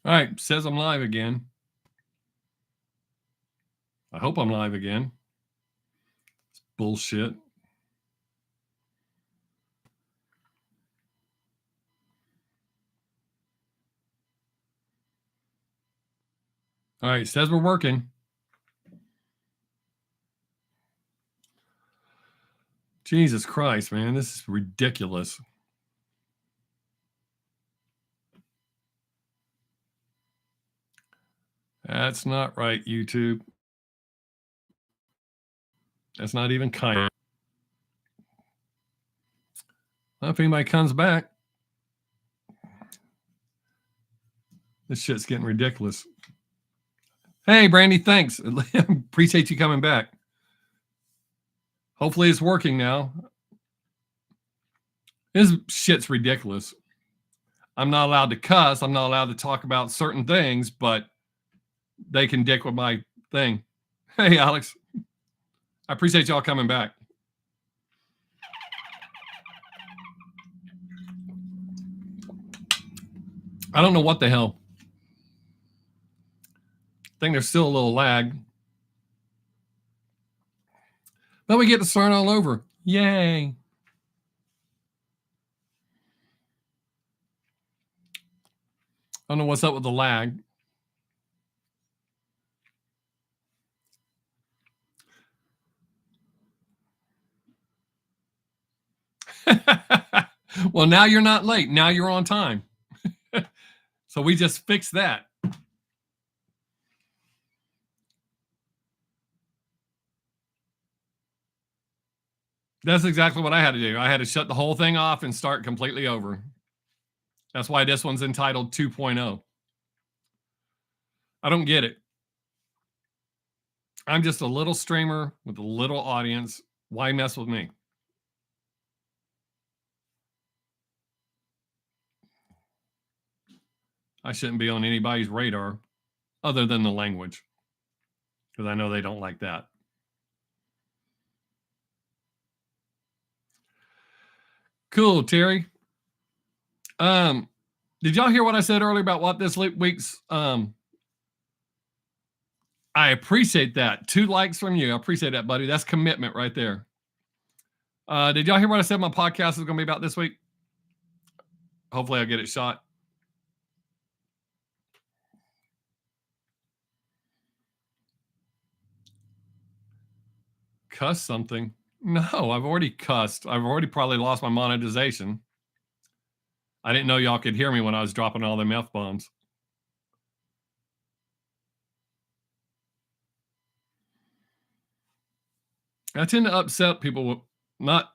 All right, says I'm live again. I hope I'm live again. It's bullshit. All right, says we're working. Jesus Christ, man, this is ridiculous. That's not right, YouTube. That's not even kind. Well, if anybody comes back, this shit's getting ridiculous. Hey, Brandy, thanks. Appreciate you coming back. Hopefully it's working now. This shit's ridiculous. I'm not allowed to cuss. I'm not allowed to talk about certain things, but they can dick with my thing. Hey, Alex. I appreciate y'all coming back. I don't know what the hell. I think there's still a little lag. But we get to start all over. Yay. I don't know what's up with the lag. Well, now you're not late. Now you're on time. So we just fixed that. That's exactly what I had to do. I had to shut the whole thing off and start completely over. That's why this one's entitled 2.0. I don't get it. I'm just a little streamer with a little audience. Why mess with me? I shouldn't be on anybody's radar other than the language, because I know they don't like that. Cool, Terry. Did y'all hear what I said earlier about what this week's I appreciate that. 2 likes from you. I appreciate that, buddy. That's commitment right there. Did y'all hear what I said my podcast is going to be about this week? Hopefully I'll get it shot. Cuss something? No, I've already cussed. I've already probably lost my monetization. I didn't know y'all could hear me when I was dropping all them F-bombs. I tend to upset people with, not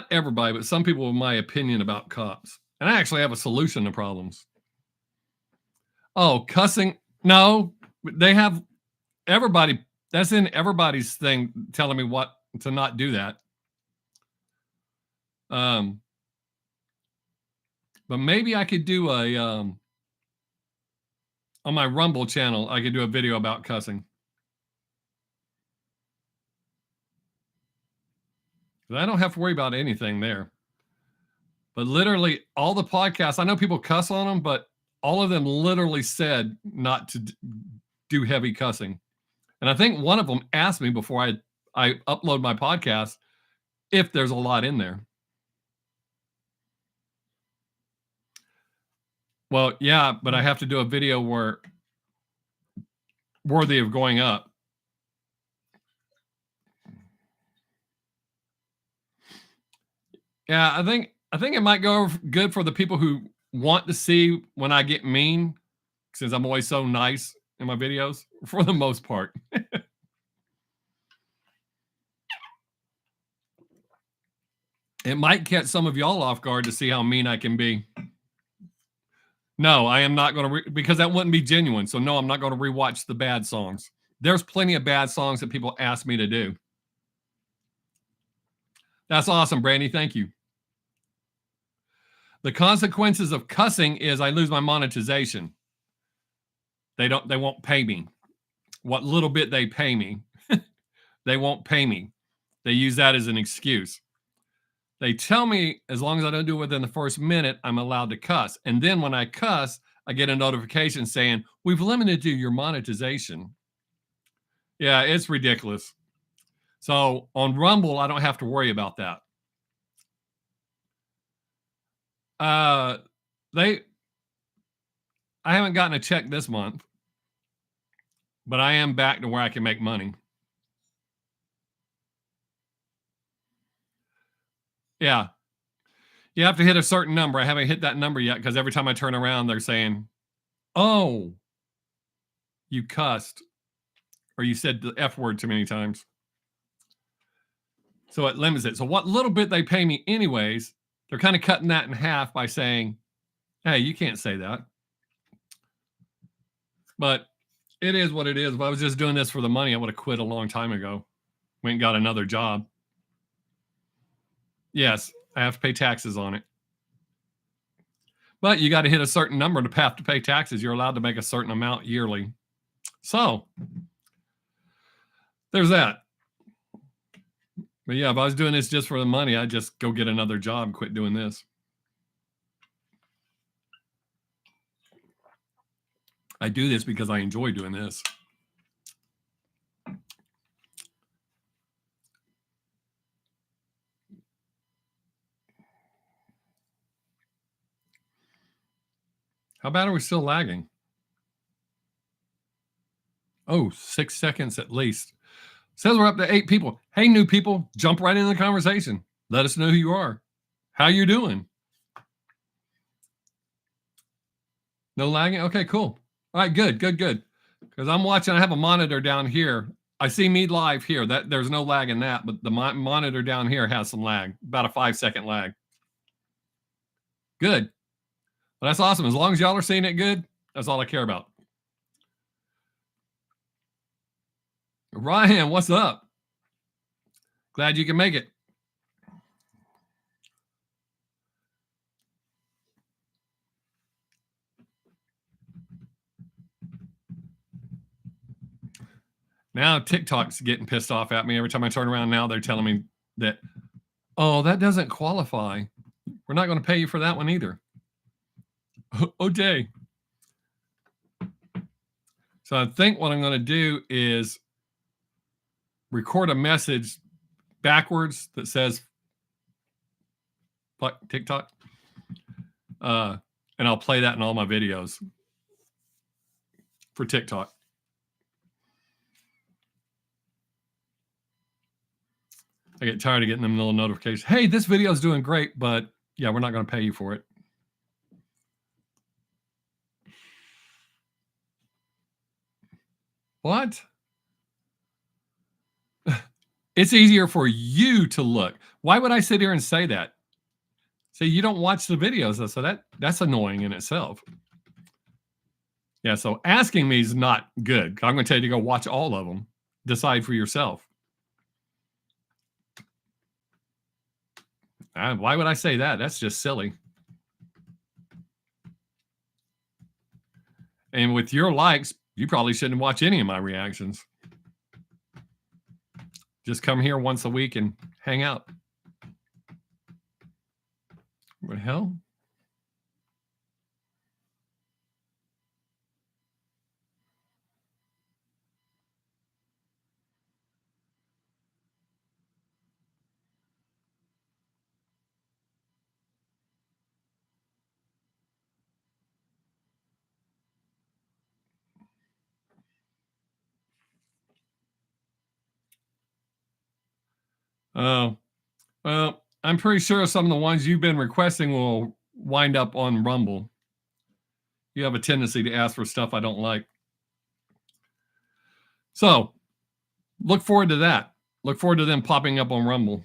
everybody, but some people with my opinion about cops. And I actually have a solution to problems. Oh, cussing? No, they have everybody. That's in everybody's thing telling me what to not do that. But maybe I could do a on my Rumble channel. I could do a video about cussing. I don't have to worry about anything there. But literally all the podcasts, I know people cuss on them, but all of them literally said not to do heavy cussing. And I think one of them asked me before I upload my podcast if there's a lot in there. Well, yeah, but I have to do a video where worthy of going up. Yeah, I think it might go good for the people who want to see when I get mean, since I'm always so nice in my videos, for the most part. It might catch some of y'all off guard to see how mean I can be. No, I am not going to, because that wouldn't be genuine. So no, I'm not going to rewatch the bad songs. There's plenty of bad songs that people ask me to do. That's awesome, Brandy. Thank you. The consequences of cussing is I lose my monetization. They won't pay me. What little bit they pay me, they won't pay me. They use that as an excuse. They tell me as long as I don't do it within the first minute, I'm allowed to cuss. And then when I cuss, I get a notification saying, we've limited your monetization. Yeah, it's ridiculous. So on Rumble, I don't have to worry about that. I haven't gotten a check this month, but I am back to where I can make money. Yeah. You have to hit a certain number. I haven't hit that number yet because every time I turn around, they're saying, oh, you cussed or you said the F word too many times. So it limits it. So what little bit they pay me anyways, they're kind of cutting that in half by saying, hey, you can't say that. But it is what it is. If I was just doing this for the money, I would have quit a long time ago. Went and got another job. Yes, I have to pay taxes on it. But you got to hit a certain number to have to pay taxes. You're allowed to make a certain amount yearly. So there's that. But yeah, if I was doing this just for the money, I'd just go get another job and quit doing this. I do this because I enjoy doing this. How bad are we still lagging? Oh, 6 seconds at least. Says we're up to 8 people. Hey, new people, jump right into the conversation. Let us know who you are. How you doing? No lagging? Okay, cool. All right, good. Because I'm watching, I have a monitor down here. I see me live here. That there's no lag in that, but the monitor down here has some lag, about a 5-second lag. Good. Well, that's awesome. As long as y'all are seeing it good, that's all I care about. Ryan, what's up? Glad you can make it. Now TikTok's getting pissed off at me every time I turn around. Now they're telling me that, oh, that doesn't qualify. We're not going to pay you for that one either. Okay. So I think what I'm going to do is record a message backwards that says TikTok. And I'll play that in all my videos for TikTok. I get tired of getting them little notifications. Hey, this video is doing great, but yeah, we're not going to pay you for it. What? It's easier for you to look. Why would I sit here and say that? See, you don't watch the videos, so that's annoying in itself. Yeah, so asking me is not good. I'm going to tell you to go watch all of them. Decide for yourself. Why would I say that? That's just silly. And with your likes, you probably shouldn't watch any of my reactions. Just come here once a week and hang out. What the hell? Oh, well, I'm pretty sure some of the ones you've been requesting will wind up on Rumble. You have a tendency to ask for stuff I don't like. So look forward to that. Look forward to them popping up on Rumble.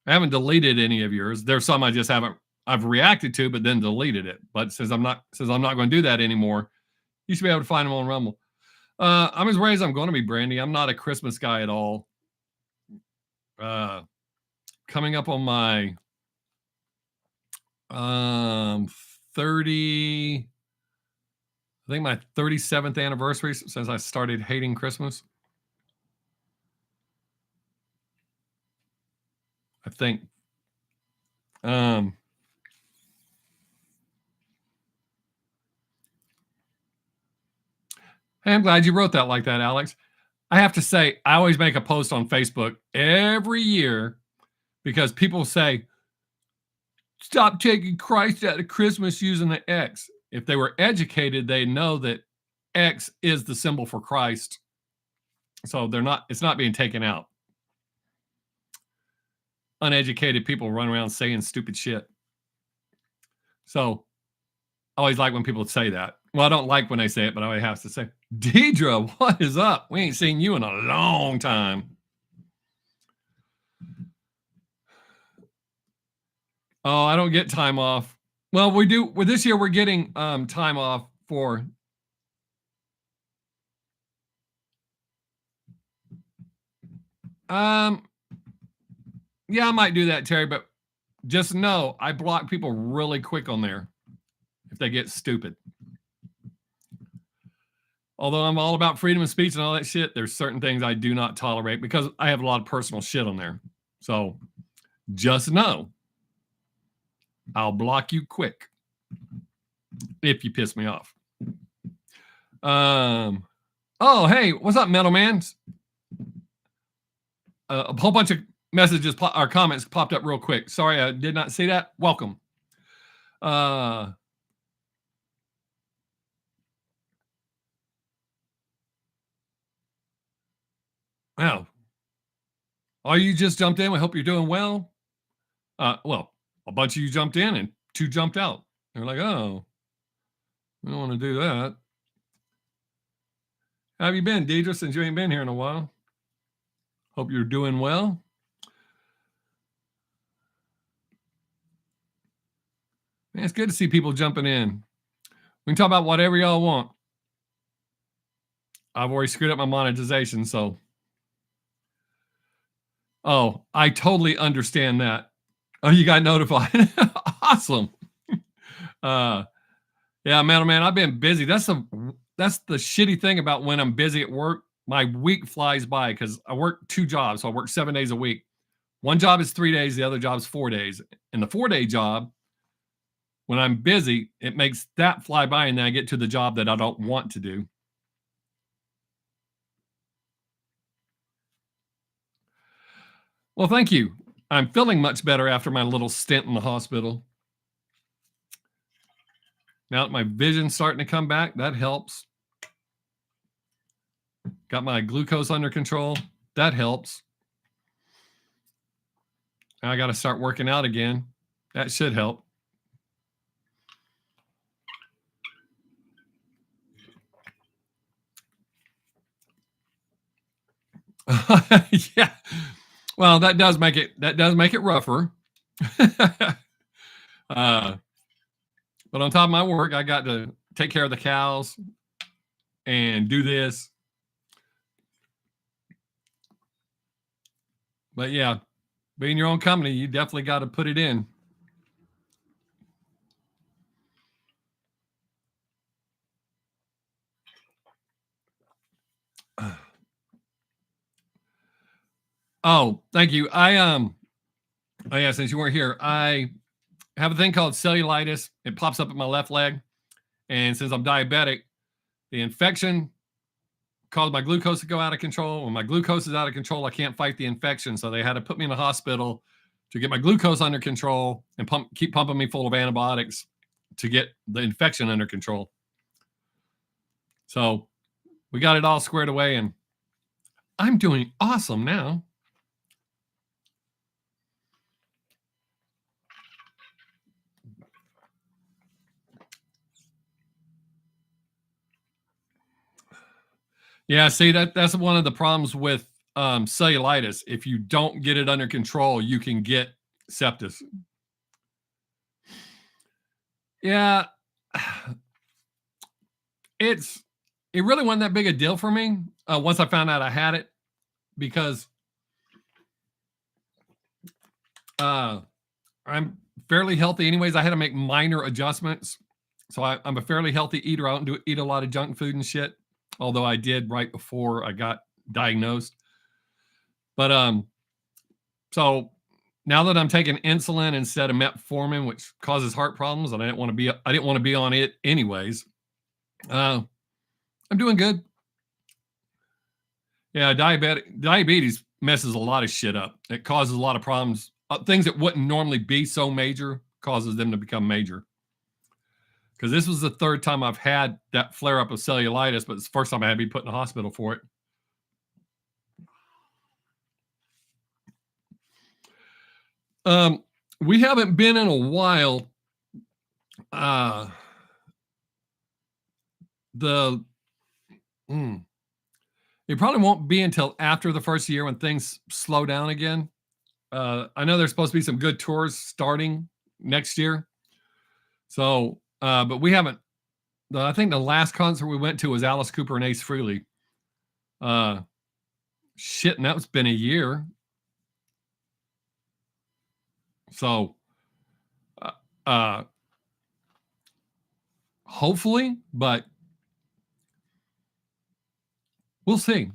I haven't deleted any of yours. There's some I just haven't, I've reacted to, but then deleted it. But since I'm not going to do that anymore, you should be able to find them on Rumble. I'm as raised I'm going to be, Brandy. I'm not a Christmas guy at all. Coming up on my 30, I think my 37th anniversary since I started hating Christmas. I think. Hey, I'm glad you wrote that like that, Alex. I have to say, I always make a post on Facebook every year because people say, stop taking Christ out of Christmas using the X. If they were educated, they know that X is the symbol for Christ. So it's not being taken out. Uneducated people run around saying stupid shit. So I always like when people say that. Well, I don't like when they say it, but I always have to say, Deidre, what is up? We ain't seen you in a long time. Oh, I don't get time off. Well, we do. Well, this year we're getting time off for. Yeah, I might do that, Terry, but just know I block people really quick on there if they get stupid. Although I'm all about freedom of speech and all that shit, there's certain things I do not tolerate because I have a lot of personal shit on there. So just know I'll block you quick if you piss me off. Oh, hey, what's up, Metal Man? A whole bunch of messages or comments popped up real quick. Sorry, I did not see that. Welcome. Wow. Oh, you just jumped in. I hope you're doing well. Well, a bunch of you jumped in and 2 jumped out. They're like, oh, we don't want to do that. How have you been, Deidre, since you ain't been here in a while? Hope you're doing well. Man, it's good to see people jumping in. We can talk about whatever y'all want. I've already screwed up my monetization, so. Oh, I totally understand that. Oh, you got notified. Awesome. Yeah, man, I've been busy. That's the shitty thing about when I'm busy at work. My week flies by because I work 2 jobs. So I work 7 days a week. One job is 3 days. The other job is 4 days. And the 4-day job, when I'm busy, it makes that fly by. And then I get to the job that I don't want to do. Well, thank you. I'm feeling much better after my little stint in the hospital. Now that my vision's starting to come back, that helps. Got my glucose under control. That helps. Now I got to start working out again. That should help. Yeah. Well, that does make it rougher. But on top of my work, I got to take care of the cows and do this. But yeah, being your own company, you definitely got to put it in. Oh, thank you. Oh yeah, since you weren't here, I have a thing called cellulitis. It pops up in my left leg. And since I'm diabetic, the infection caused my glucose to go out of control. When my glucose is out of control, I can't fight the infection. So they had to put me in the hospital to get my glucose under control and keep pumping me full of antibiotics to get the infection under control. So we got it all squared away and I'm doing awesome now. Yeah, see, that's one of the problems with cellulitis. If you don't get it under control, you can get sepsis. Yeah, it really wasn't that big a deal for me once I found out I had it because I'm fairly healthy anyways. I had to make minor adjustments. So I'm a fairly healthy eater. I don't eat a lot of junk food and shit. Although I did right before I got diagnosed. But so now that I'm taking insulin instead of metformin, which causes heart problems, and I didn't want to be on it anyways. I'm doing good. Yeah, diabetes messes a lot of shit up. It causes a lot of problems. Things that wouldn't normally be so major causes them to become major. Because this was the third time I've had that flare up of cellulitis, but it's the first time I had to be put in the hospital for it. We haven't been in a while. It probably won't be until after the first year when things slow down again. I know there's supposed to be some good tours starting next year. So, but we haven't. I think the last concert we went to was Alice Cooper and Ace Frehley. Shit, and that's been a year. So, hopefully, but we'll see.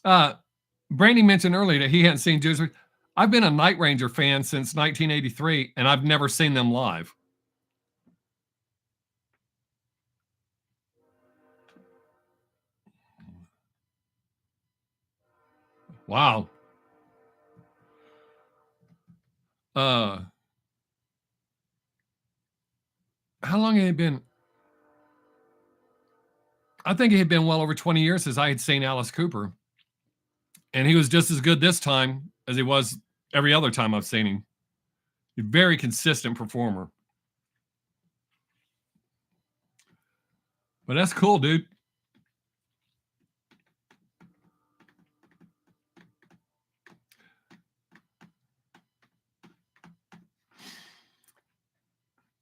Brandy mentioned earlier that he hadn't seen Judas. I've been a Night Ranger fan since 1983, and I've never seen them live. Wow. How long had it been? I think it had been well over 20 years since I had seen Alice Cooper. And he was just as good this time as he was every other time I've seen him. He's a very consistent performer. But that's cool, dude.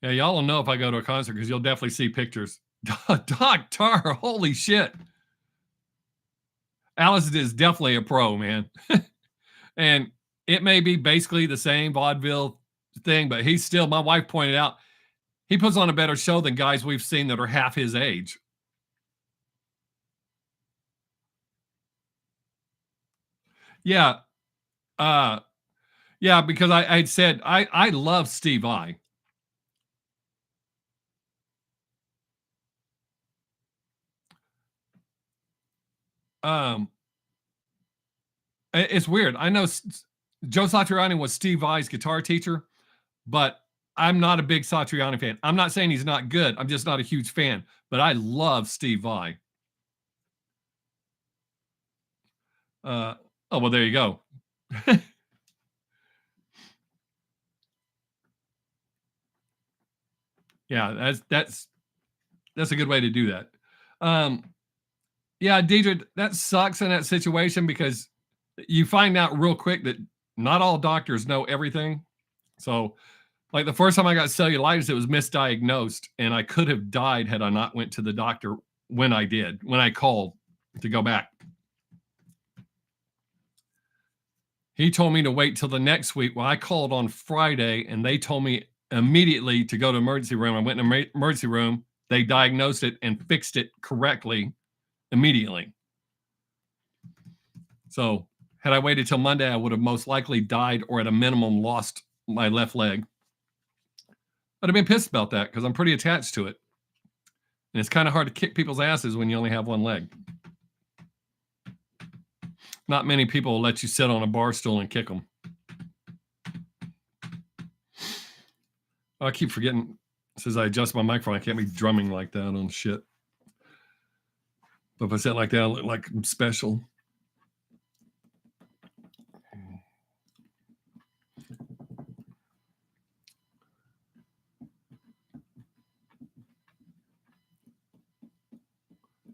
Yeah, y'all will know if I go to a concert because you'll definitely see pictures. Doc Tar, holy shit. Alice is definitely a pro, man. And it may be basically the same vaudeville thing, but he's still, my wife pointed out, he puts on a better show than guys we've seen that are half his age. Yeah. Yeah, because I'd said I love Steve Vai. It's weird. I know Joe Satriani was Steve Vai's guitar teacher, but I'm not a big Satriani fan. I'm not saying he's not good. I'm just not a huge fan, but I love Steve Vai. Oh, well, there you go. Yeah, that's a good way to do that. Yeah, Deidre, that sucks in that situation because you find out real quick that not all doctors know everything. So, like the first time I got cellulitis, it was misdiagnosed, and I could have died had I not went to the doctor when I called to go back. He told me to wait till the next week. Well, I called on Friday, and they told me immediately to go to emergency room. I went in the emergency room. They diagnosed it and fixed it correctly immediately. So had I waited till Monday, I would have most likely died or at a minimum lost my left leg. I'd have been pissed about that because I'm pretty attached to it. And it's kind of hard to kick people's asses when you only have one leg. Not many people will let you sit on a bar stool and kick them. I keep forgetting. Since I adjust my microphone, I can't be drumming like that on shit. But if I sit like that, I look like I'm special.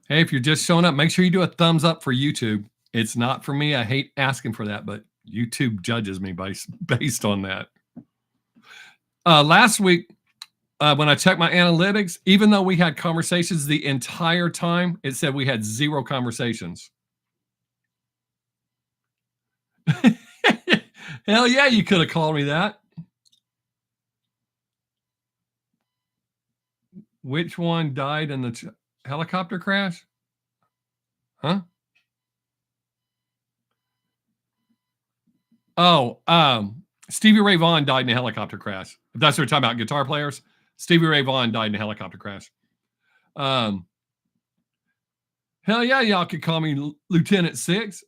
Hey, if you're just showing up, make sure you do a thumbs up for YouTube. It's not for me. I hate asking for that, but YouTube judges me based on that. Last week, when I checked my analytics, even though we had conversations the entire time, it said we had 0 conversations. Hell yeah, you could have called me that. Which one died in the helicopter crash? Huh? Oh, Stevie Ray Vaughan died in a helicopter crash. If that's what we're talking about, guitar players. Stevie Ray Vaughan died in a helicopter crash. Hell yeah, y'all could call me Lieutenant Sixx.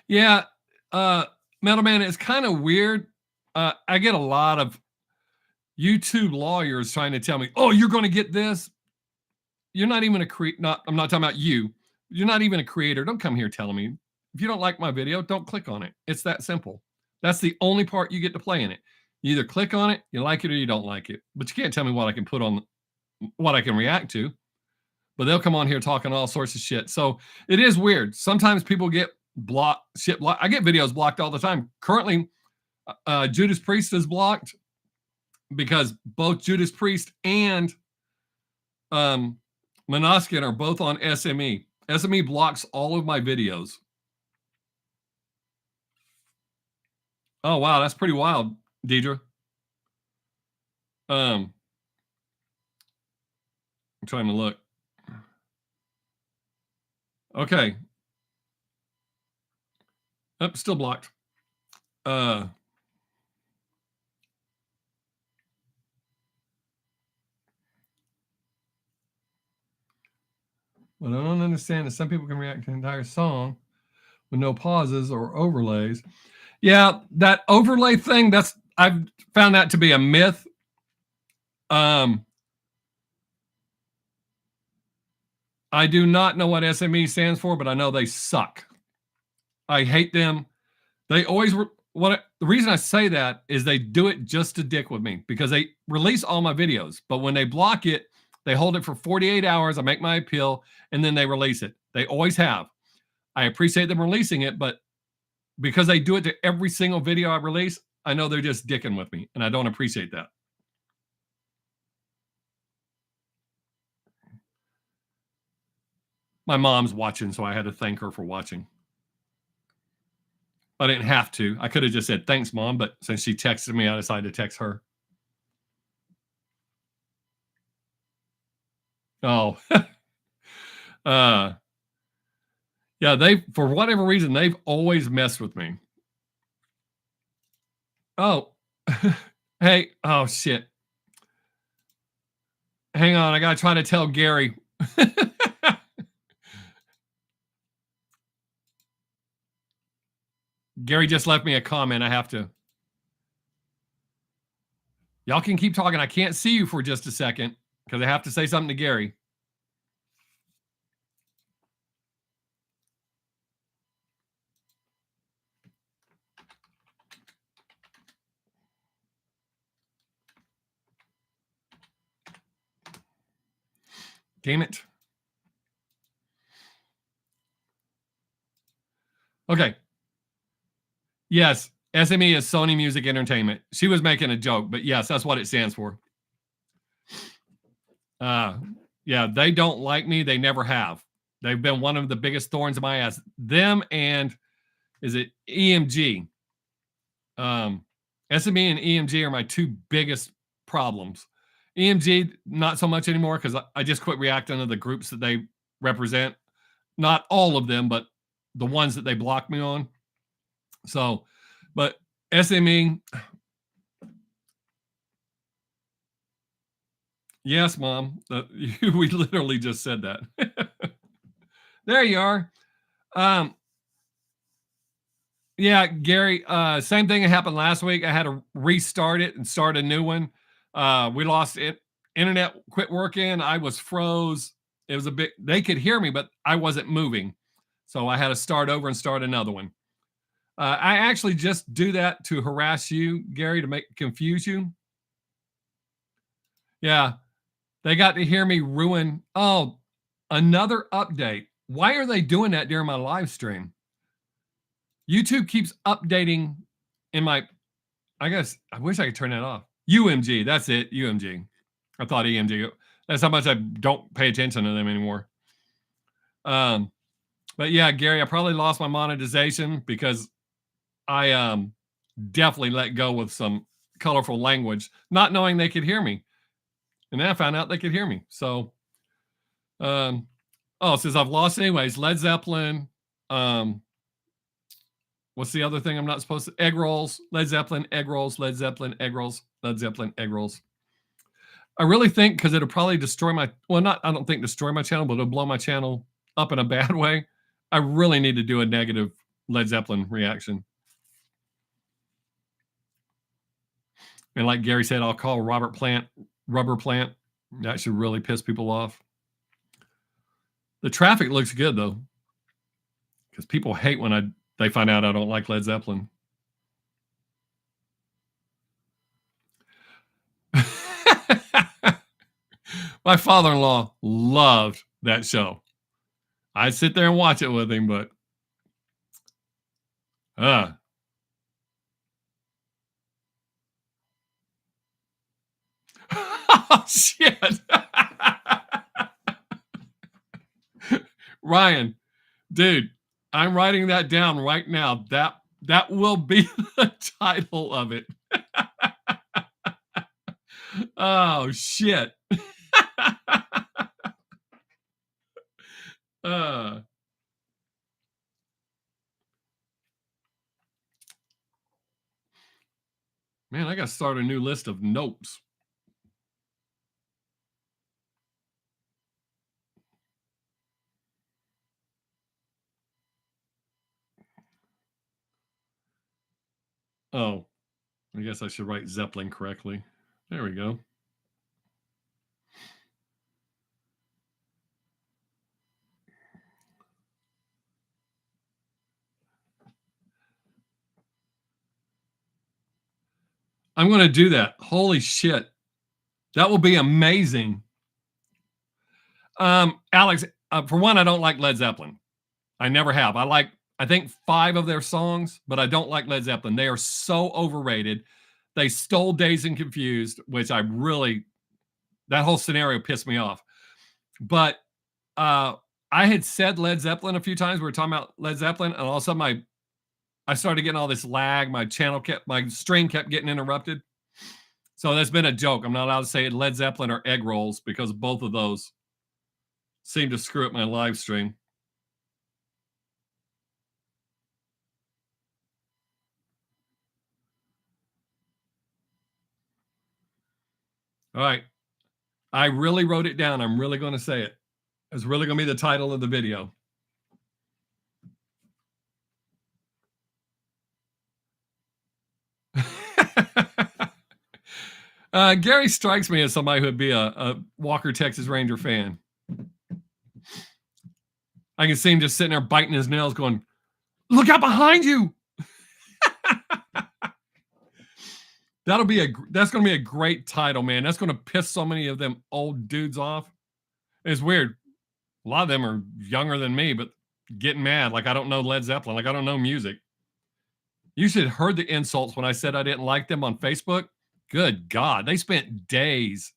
Yeah, Metal Man, it's kind of weird. I get a lot of YouTube lawyers trying to tell me, "Oh, you're going to get this." You're not even a not I'm not talking about you. You're not even a creator. Don't come here telling me. If you don't like my video, don't click on it. It's that simple. That's the only part you get to play in it. You either click on it, you like it, or you don't like it. But you can't tell me what I can put on, what I can react to. But they'll come on here talking all sorts of shit. So it is weird. Sometimes people get blocked, shit blocked. I get videos blocked all the time. Currently, Judas Priest is blocked because both Judas Priest and Manoskin are both on SME. SME blocks all of my videos. Oh wow, that's pretty wild, Deidre. I'm trying to look. Okay. Oh, still blocked. What I don't understand is some people can react to an entire song with no pauses or overlays. Yeah, that overlay thing, I've found that to be a myth. I do not know what SME stands for, but I know they suck. I hate them. They always the reason I say that is they do it just to dick with me because they release all my videos, but when they block it, they hold it for 48 hours. I make my appeal and then they release it. They always have. I appreciate them releasing it, but because they do it to every single video I release, I know they're just dicking with me, and I don't appreciate that. My mom's watching, so I had to thank her for watching. I didn't have to. I could have just said, thanks, Mom, but since she texted me, I decided to text her. Oh. Yeah, for whatever reason, they've always messed with me. Oh. Hey, oh, shit. Hang on, I got to try to tell Gary. Gary just left me a comment. I have to. Y'all can keep talking. I can't see you for just a second because I have to say something to Gary. Damn it. Okay. Yes, SME is Sony Music Entertainment. She was making a joke, but yes, that's what it stands for. Yeah, they don't like me. They never have. They've been one of the biggest thorns in my ass. Them and is it EMG? SME and EMG are my two biggest problems. EMG, not so much anymore because I just quit reacting to the groups that they represent. Not all of them, but the ones that they block me on. So, but SME, yes, Mom. We literally just said that. There you are. Yeah, Gary, same thing that happened last week. I had to restart it and start a new one. We lost it. Internet quit working. I was froze. It was a bit, they could hear me, but I wasn't moving. So I had to start over and start another one. I actually just do that to harass you, Gary, to confuse you. Yeah, they got to hear me ruin. Oh, another update. Why are they doing that during my live stream? YouTube keeps updating in my, I guess, I wish I could turn that off. UMG, that's it, UMG. I thought EMG. That's how much I don't pay attention to them anymore. But yeah, Gary, I probably lost my monetization because I definitely let go with some colorful language, not knowing they could hear me. And then I found out they could hear me. So, oh, since I've lost anyways, Led Zeppelin, What's the other thing I'm not supposed to? Egg rolls, Led Zeppelin, egg rolls, Led Zeppelin, egg rolls, Led Zeppelin, egg rolls. I really think because it'll probably destroy my, well, not, I don't think destroy my channel, but it'll blow my channel up in a bad way. I really need to do a negative Led Zeppelin reaction. And like Gary said, I'll call Robert Plant Rubber Plant. That should really piss people off. The traffic looks good though, because people hate when they find out I don't like Led Zeppelin. My father-in-law loved that show. I'd sit there and watch it with him, but oh, shit. Ryan, dude, I'm writing that down right now. That will be the title of it. Oh shit. Man, I got to start a new list of notes. Oh, I guess I should write Zeppelin correctly. There we go. I'm going to do that. Holy shit. That will be amazing. Alex, for one, I don't like Led Zeppelin. I never have. I think 5 of their songs, but I don't like Led Zeppelin. They are so overrated. They stole Dazed and Confused, which that whole scenario pissed me off. But I had said Led Zeppelin a few times. We were talking about Led Zeppelin, and all of a sudden I started getting all this lag. My stream kept getting interrupted. So that's been a joke. I'm not allowed to say Led Zeppelin or egg rolls because both of those seem to screw up my live stream. All right. I really wrote it down. I'm really going to say it. It's really going to be the title of the video. Gary strikes me as somebody who would be a Walker Texas Ranger fan. I can see him just sitting there biting his nails going, look out behind you. That's going to be a great title, man. That's going to piss so many of them old dudes off. It's weird. A lot of them are younger than me, but getting mad. Like I don't know Led Zeppelin. Like I don't know music. You should have heard the insults when I said I didn't like them on Facebook. Good God. They spent days.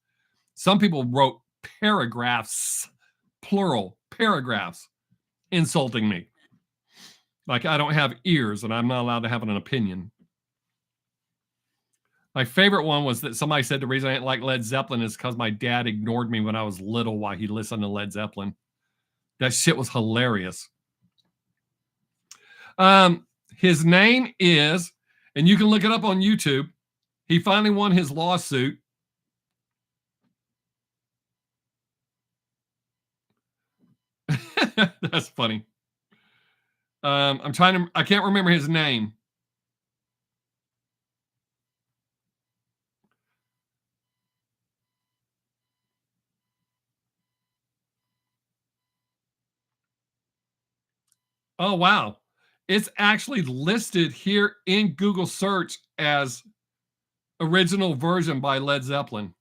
Some people wrote paragraphs, plural paragraphs, insulting me. Like I don't have ears and I'm not allowed to have an opinion. My favorite one was that somebody said the reason I didn't like Led Zeppelin is because my dad ignored me when I was little while he listened to Led Zeppelin. That shit was hilarious. His name is, and you can look it up on YouTube. He finally won his lawsuit. That's funny. I can't remember his name. Oh, wow. It's actually listed here in Google search as original version by Led Zeppelin.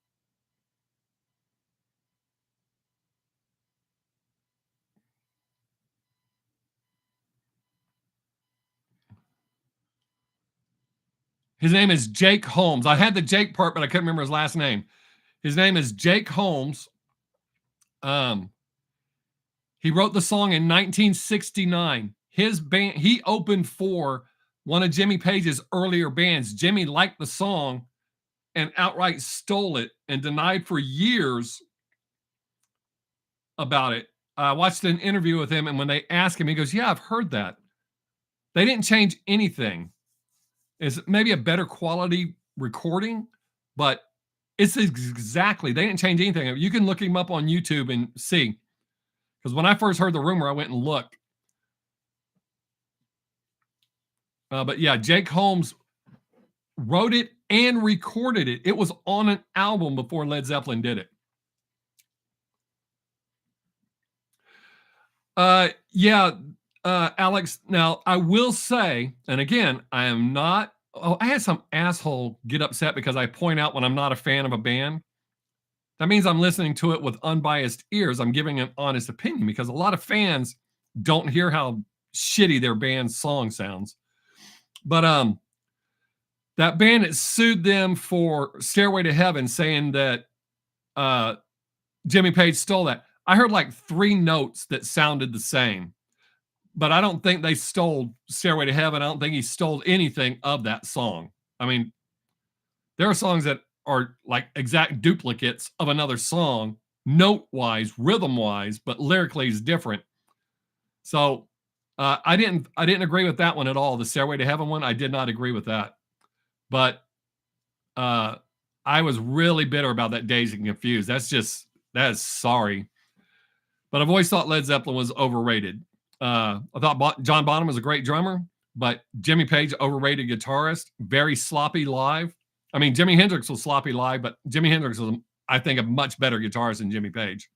His name is Jake Holmes. I had the Jake part, but I couldn't remember his last name. His name is Jake Holmes. He wrote the song in 1969. His band, he opened for one of Jimmy Page's earlier bands. Jimmy liked the song and outright stole it and denied for years about it. I watched an interview with him, and when they asked him, he goes, yeah, I've heard that. They didn't change anything. It's maybe a better quality recording, but it's exactly, they didn't change anything. You can look him up on YouTube and see. Because when I first heard the rumor, I went and looked. But yeah, Jake Holmes wrote it and recorded it. It was on an album before Led Zeppelin did it. Yeah, Alex. Now, I will say, and again, I am not. Oh, I had some asshole get upset because I point out when I'm not a fan of a band. That means I'm listening to it with unbiased ears. I'm giving an honest opinion because a lot of fans don't hear how shitty their band's song sounds. But that band had sued them for Stairway to Heaven, saying that Jimmy Page stole that. I heard like 3 notes that sounded the same, but I don't think they stole Stairway to Heaven. I don't think he stole anything of that song. I mean, there are songs that are like exact duplicates of another song, note-wise, rhythm-wise, but lyrically is different. So I didn't agree with that one at all. The Stairway to Heaven one, I did not agree with that. But I was really bitter about that Dazed and Confused. That is sorry. But I've always thought Led Zeppelin was overrated. I thought John Bonham was a great drummer, but Jimmy Page, overrated guitarist, very sloppy live. I mean, Jimi Hendrix was sloppy live, but Jimi Hendrix was, I think, a much better guitarist than Jimmy Page.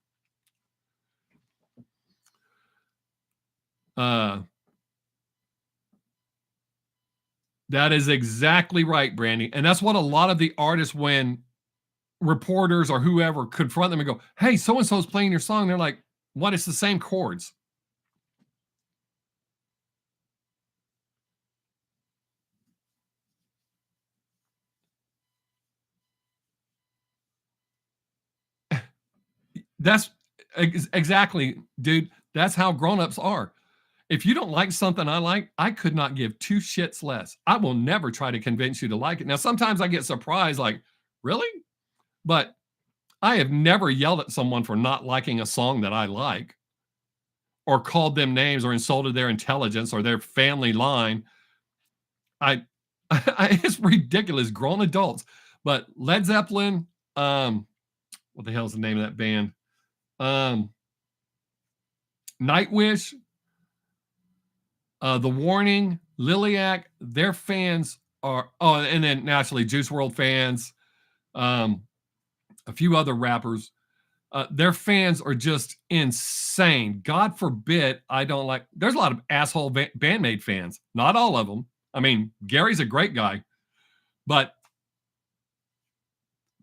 That is exactly right, Brandy. And that's what a lot of the artists, when reporters or whoever confront them and go, hey, so-and-so's playing your song, they're like, what? It's the same chords. That's exactly, dude. That's how grown-ups are. If you don't like something I like, I could not give 2 shits less. I will never try to convince you to like it. Now, sometimes I get surprised, like, really? But I have never yelled at someone for not liking a song that I like, or called them names, or insulted their intelligence or their family line. It's ridiculous, grown adults. But Led Zeppelin, what the hell is the name of that band? Nightwish, The Warning, Liliac, their fans are, and then naturally Juice WRLD fans, a few other rappers. Their fans are just insane. God forbid I don't like. There's a lot of asshole Bandmate fans. Not all of them. I mean, Gary's a great guy, but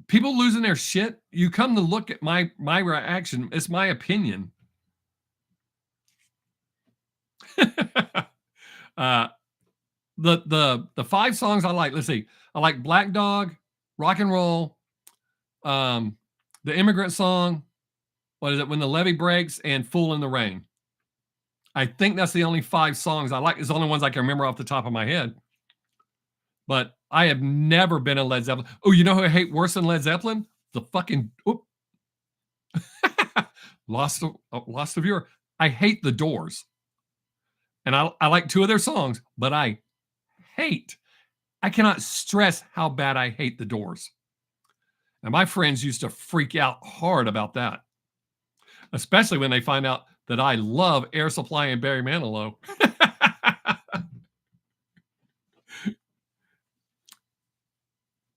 people losing their shit. You come to look at my reaction. It's my opinion. The 5 songs I like. Let's see. I like Black Dog, Rock and Roll, the Immigrant Song. What is it? When the Levee Breaks, and Fool in the Rain. I think that's the only 5 songs I like. It's the only ones I can remember off the top of my head. But I have never been a Led Zeppelin. Oh, you know who I hate worse than Led Zeppelin? The fucking lost a viewer. I hate the Doors. And I like 2 of their songs, but I cannot stress how bad I hate the Doors. And my friends used to freak out hard about that, especially when they find out that I love Air Supply and Barry Manilow.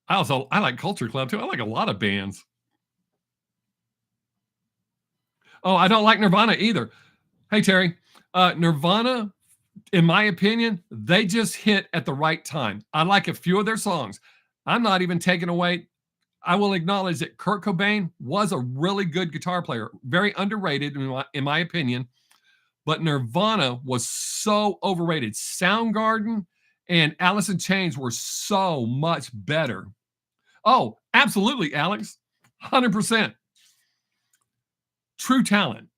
I like Culture Club too. I like a lot of bands. Oh, I don't like Nirvana either. Hey, Terry, Nirvana, in my opinion, they just hit at the right time. I like a few of their songs. I'm not even taking away. I will acknowledge that Kurt Cobain was a really good guitar player, very underrated in my opinion. But Nirvana was so overrated. Soundgarden and Alice in Chains were so much better. Oh, absolutely, Alex. 100%. True talent.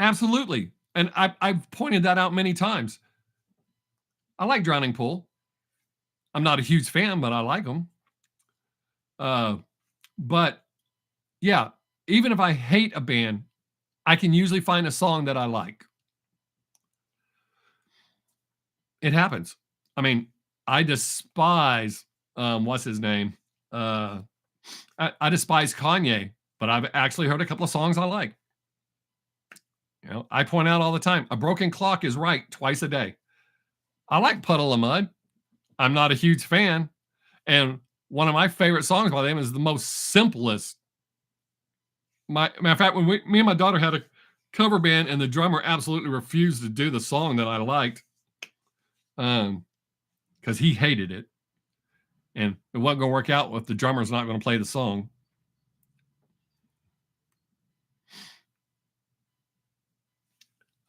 Absolutely. And I've pointed that out many times. I like Drowning Pool. I'm not a huge fan, but I like them. But yeah, even if I hate a band, I can usually find a song that I like. It happens. I mean, I despise what's his name? Uh I despise Kanye, but I've actually heard a couple of songs I like. You know, I point out all the time, a broken clock is right twice a day. I like Puddle of Mud. I'm not a huge fan. And one of my favorite songs by them is the most simplest. Matter of fact, when me and my daughter had a cover band and the drummer absolutely refused to do the song that I liked, because he hated it. And it wasn't going to work out if the drummer's not going to play the song.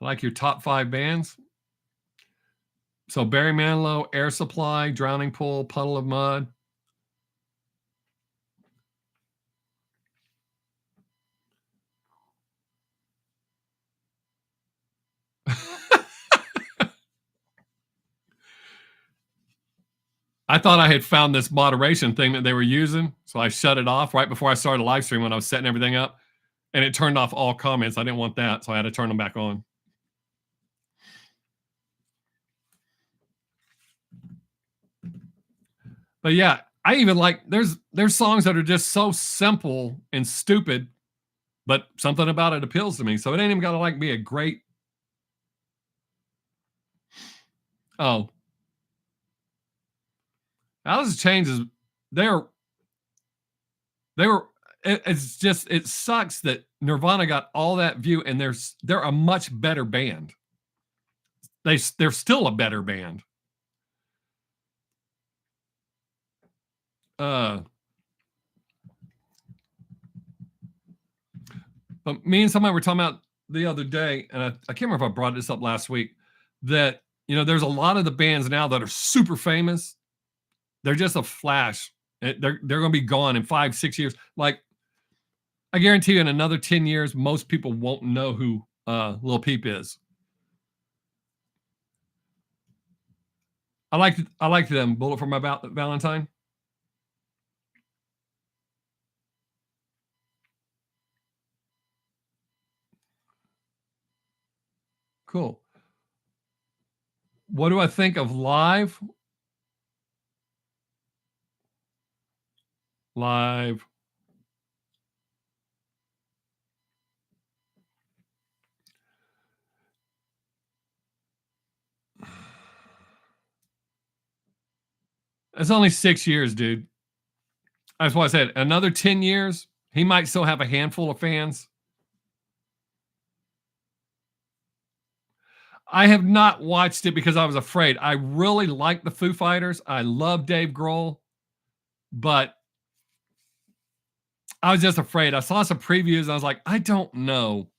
I like your top 5 bands. So Barry Manilow, Air Supply, Drowning Pool, Puddle of Mud. I thought I had found this moderation thing that they were using, so I shut it off right before I started a live stream when I was setting everything up, and it turned off all comments. I didn't want that, so I had to turn them back on. But yeah, I even like there's songs that are just so simple and stupid, but something about it appeals to me. So it ain't even got to like be a great. Oh, Alice Changes. They're they were. It's just it sucks that Nirvana got all that view, and they're a much better band. They're still a better band. But me and somebody were talking about the other day, and I can't remember if I brought this up last week, that there's a lot of the bands now that are super famous. They're just a flash. They're going to be gone in 5-6 years. Like, I guarantee you, in another 10 years, most people won't know who Lil Peep is. I like them. Bullet for My Valentine. Cool. What do I think of live? Live. It's only 6 years, dude. That's why I said another 10 years, he might still have a handful of fans. I have not watched it because I was afraid. I really like the Foo Fighters. I love Dave Grohl, but I was just afraid. I saw some previews and I was like, I don't know.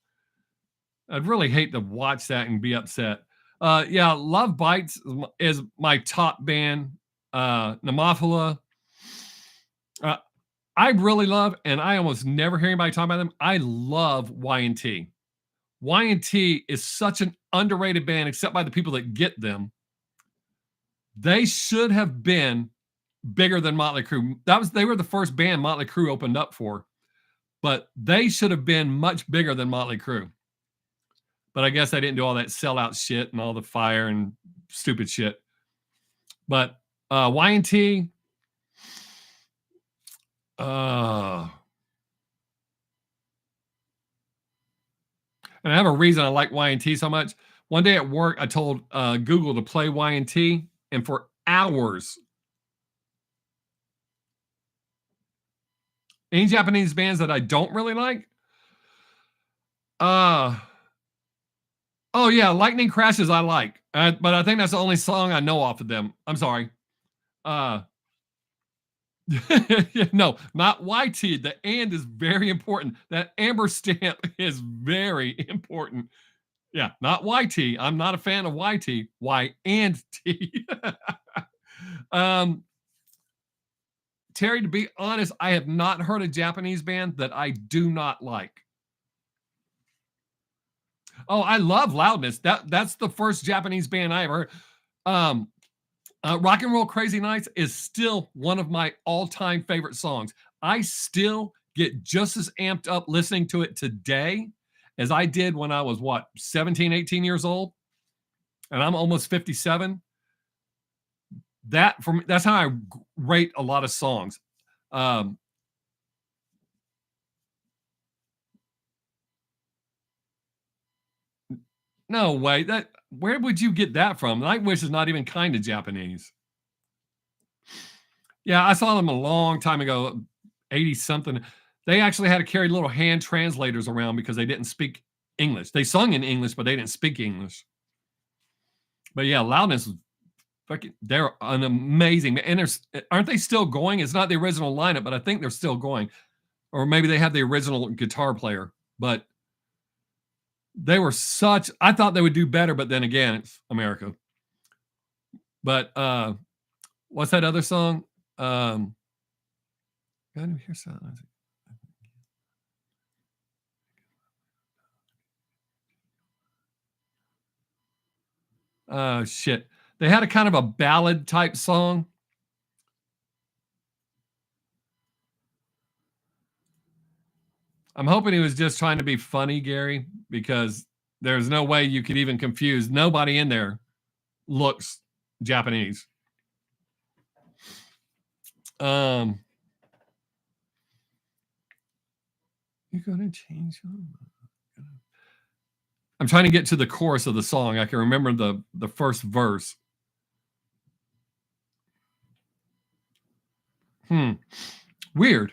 I'd really hate to watch that and be upset. Yeah, Love Bites is my top band. Nemophila. I really love, and I almost never hear anybody talk about them. I love Y&T. Y&T is such an underrated band, except by the people that get them. They should have been bigger than Motley Crue. They were the first band Motley Crue opened up for, but they should have been much bigger than Motley Crue. But I guess they didn't do all that sellout shit and all the fire and stupid shit. But Y&T, and I have a reason I like Y&T so much. One day at work, I told Google to play Y&T, and for hours, any Japanese bands that I don't really like, oh yeah, Lightning Crashes I like, but I think that's the only song I know off of them. I'm sorry. No, not YT. The and is very important. That amber stamp is very important. Yeah, not YT. I'm not a fan of YT. Y and T. Terry, to be honest, I have not heard a Japanese band that I do not like. Oh, I love Loudness. That's the first Japanese band I ever heard. Rock and Roll Crazy Nights is still one of my all-time favorite songs. I still get just as amped up listening to it today as I did when I was, 17, 18 years old? And I'm almost 57. That's how I rate a lot of songs. No way. Where would you get that from? Nightwish is not even kind of Japanese. Yeah, I saw them a long time ago, 80 something. They actually had to carry little hand translators around because they didn't speak English. They sung in English, but they didn't speak English. But yeah, Loudness was fucking, they're an amazing, and aren't they still going? It's not the original lineup, but I think they're still going. Or maybe they have the original guitar player, but they were I thought they would do better, but then again, it's America. But what's that other song? Got to hear something. Shit. They had a kind of a ballad type song. I'm hoping he was just trying to be funny, Gary, because there's no way you could even confuse. Nobody in there looks Japanese. You're gonna change your mind. I'm trying to get to the chorus of the song. I can remember the first verse. Weird.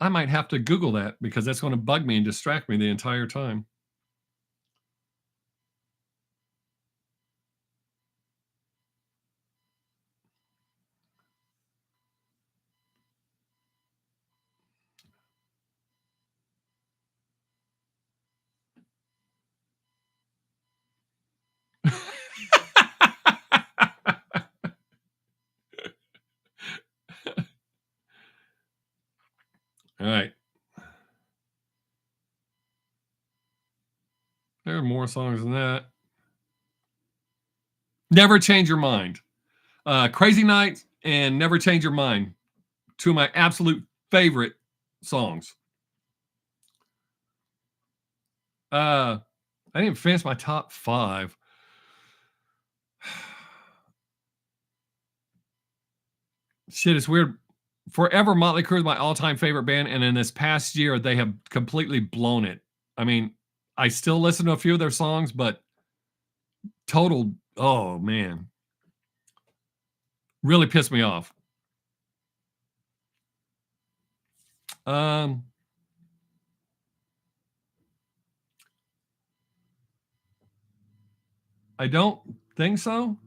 I might have to Google that because that's going to bug me and distract me the entire time. All right. There are more songs than that. Never Change Your Mind. Crazy Nights and Never Change Your Mind. Two of my absolute favorite songs. I didn't finish my top 5. Shit, it's weird. Forever, Motley Crue is my all-time favorite band, and in this past year, they have completely blown it. I mean, I still listen to a few of their songs, but total, oh man, really pissed me off. I don't think so.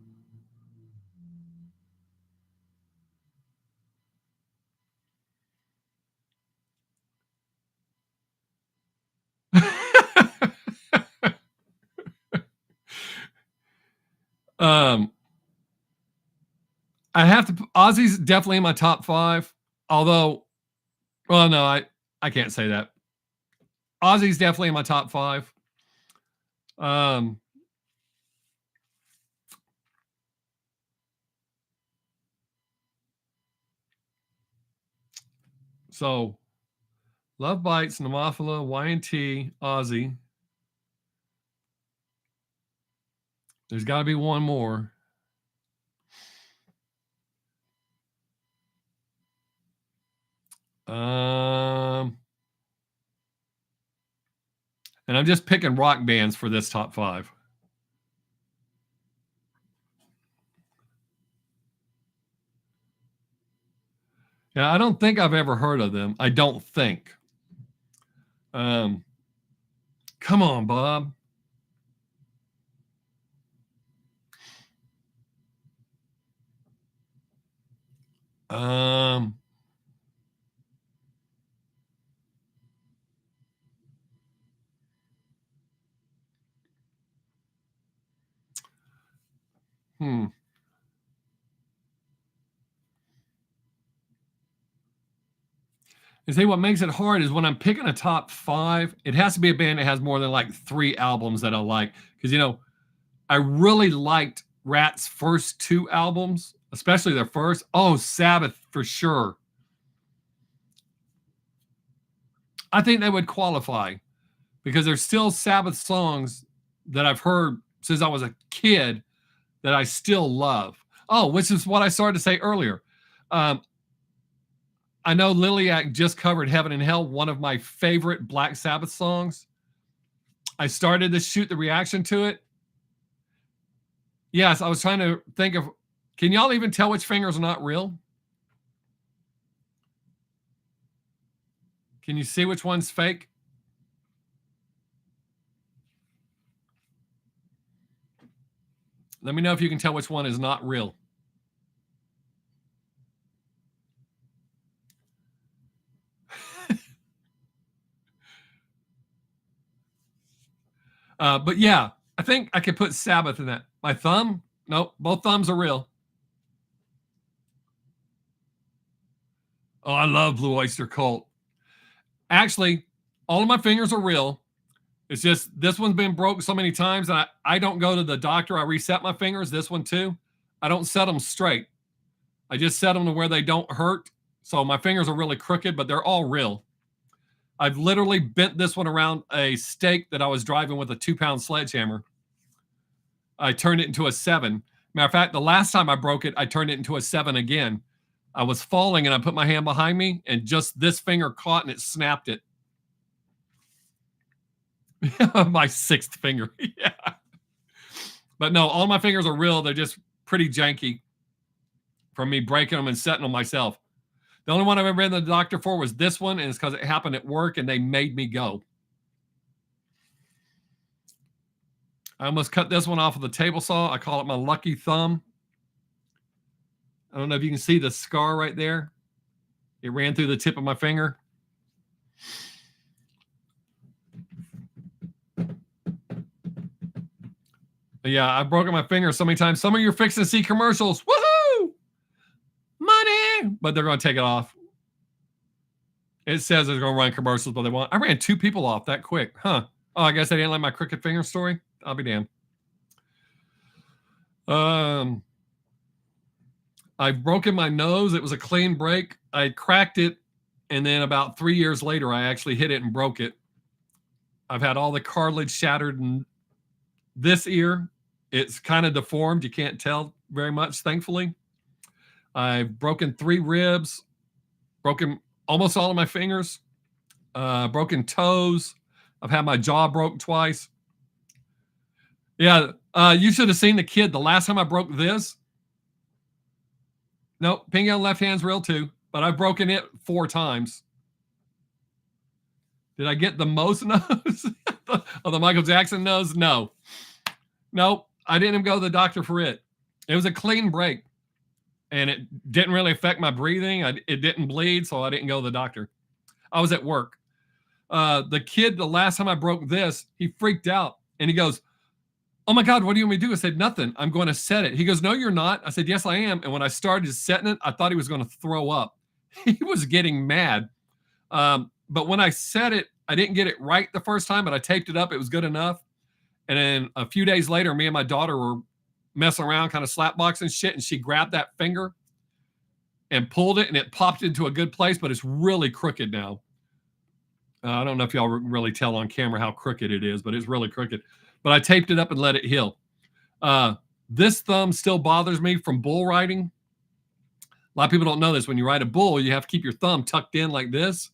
I have to. Ozzy's definitely in my top 5. Although, well, no, I can't say that. Ozzy's definitely in my top 5. So, Love Bites, Nemophila, Y&T, Ozzy. There's got to be one more. And I'm just picking rock bands for this top 5. Yeah, I don't think I've ever heard of them. I don't think. Come on, Bob. You see, what makes it hard is when I'm picking a top 5, it has to be a band that has more than like 3 albums that I like. Because, I really liked Rat's first 2 albums, especially their first. Oh, Sabbath for sure. I think they would qualify because there's still Sabbath songs that I've heard since I was a kid that I still love. Oh, which is what I started to say earlier. I know Liliac just covered Heaven and Hell, one of my favorite Black Sabbath songs. I started to shoot the reaction to it. Yes, I was trying to think of, can y'all even tell which fingers are not real? Can you see which one's fake? Let me know if you can tell which one is not real. But yeah, I think I could put Sabbath in that. My thumb? Nope, both thumbs are real. Oh, I love Blue Oyster Cult. Actually, all of my fingers are real. It's just this one's been broke so many times. I don't go to the doctor. I reset my fingers. This one too. I don't set them straight. I just set them to where they don't hurt. So my fingers are really crooked, but they're all real. I've literally bent this one around a stake that I was driving with a 2-pound sledgehammer. I turned it into a 7. Matter of fact, the last time I broke it, I turned it into a 7 again. I was falling and I put my hand behind me and just this finger caught and it snapped it. My 6th finger. Yeah. But no, all my fingers are real. They're just pretty janky from me breaking them and setting them myself. The only one I've ever been to the doctor for was this one, and it's because it happened at work and they made me go. I almost cut this one off with a table saw. I call it my lucky thumb. I don't know if you can see the scar right there. It ran through the tip of my finger. But yeah, I've broken my finger so many times. Some of you are fixing to see commercials. Woohoo! Money! But they're going to take it off. It says they're going to run commercials, but they won't. I ran 2 people off that quick. Huh. Oh, I guess they didn't like my crooked finger story. I'll be damned. I've broken my nose. It was a clean break. I cracked it, and then about 3 years later, I actually hit it and broke it. I've had all the cartilage shattered in this ear. It's kind of deformed. You can't tell very much, thankfully. I've broken 3 ribs, broken almost all of my fingers, broken toes. I've had my jaw broke twice. Yeah, you should have seen the kid. The last time I broke this, nope, pinky on left hand's real too, but I've broken it 4 times. Did I get the most nose? Oh, the Michael Jackson nose? No. Nope, I didn't even go to the doctor for it. It was a clean break, and it didn't really affect my breathing. It didn't bleed, so I didn't go to the doctor. I was at work. The kid, the last time I broke this, he freaked out, and he goes, "Oh my God, what do you want me to do?" I said, "Nothing. I'm going to set it." He goes, "No, you're not." I said, "Yes, I am." And when I started setting it, I thought he was going to throw up. He was getting mad. But when I set it, I didn't get it right the first time, but I taped it up. It was good enough. And then a few days later, me and my daughter were messing around, kind of slapboxing shit, and she grabbed that finger and pulled it, and it popped into a good place, but it's really crooked now. I don't know if y'all really tell on camera how crooked it is, but it's really crooked. But I taped it up and let it heal. This thumb still bothers me from bull riding. A lot of people don't know this. When you ride a bull, you have to keep your thumb tucked in like this.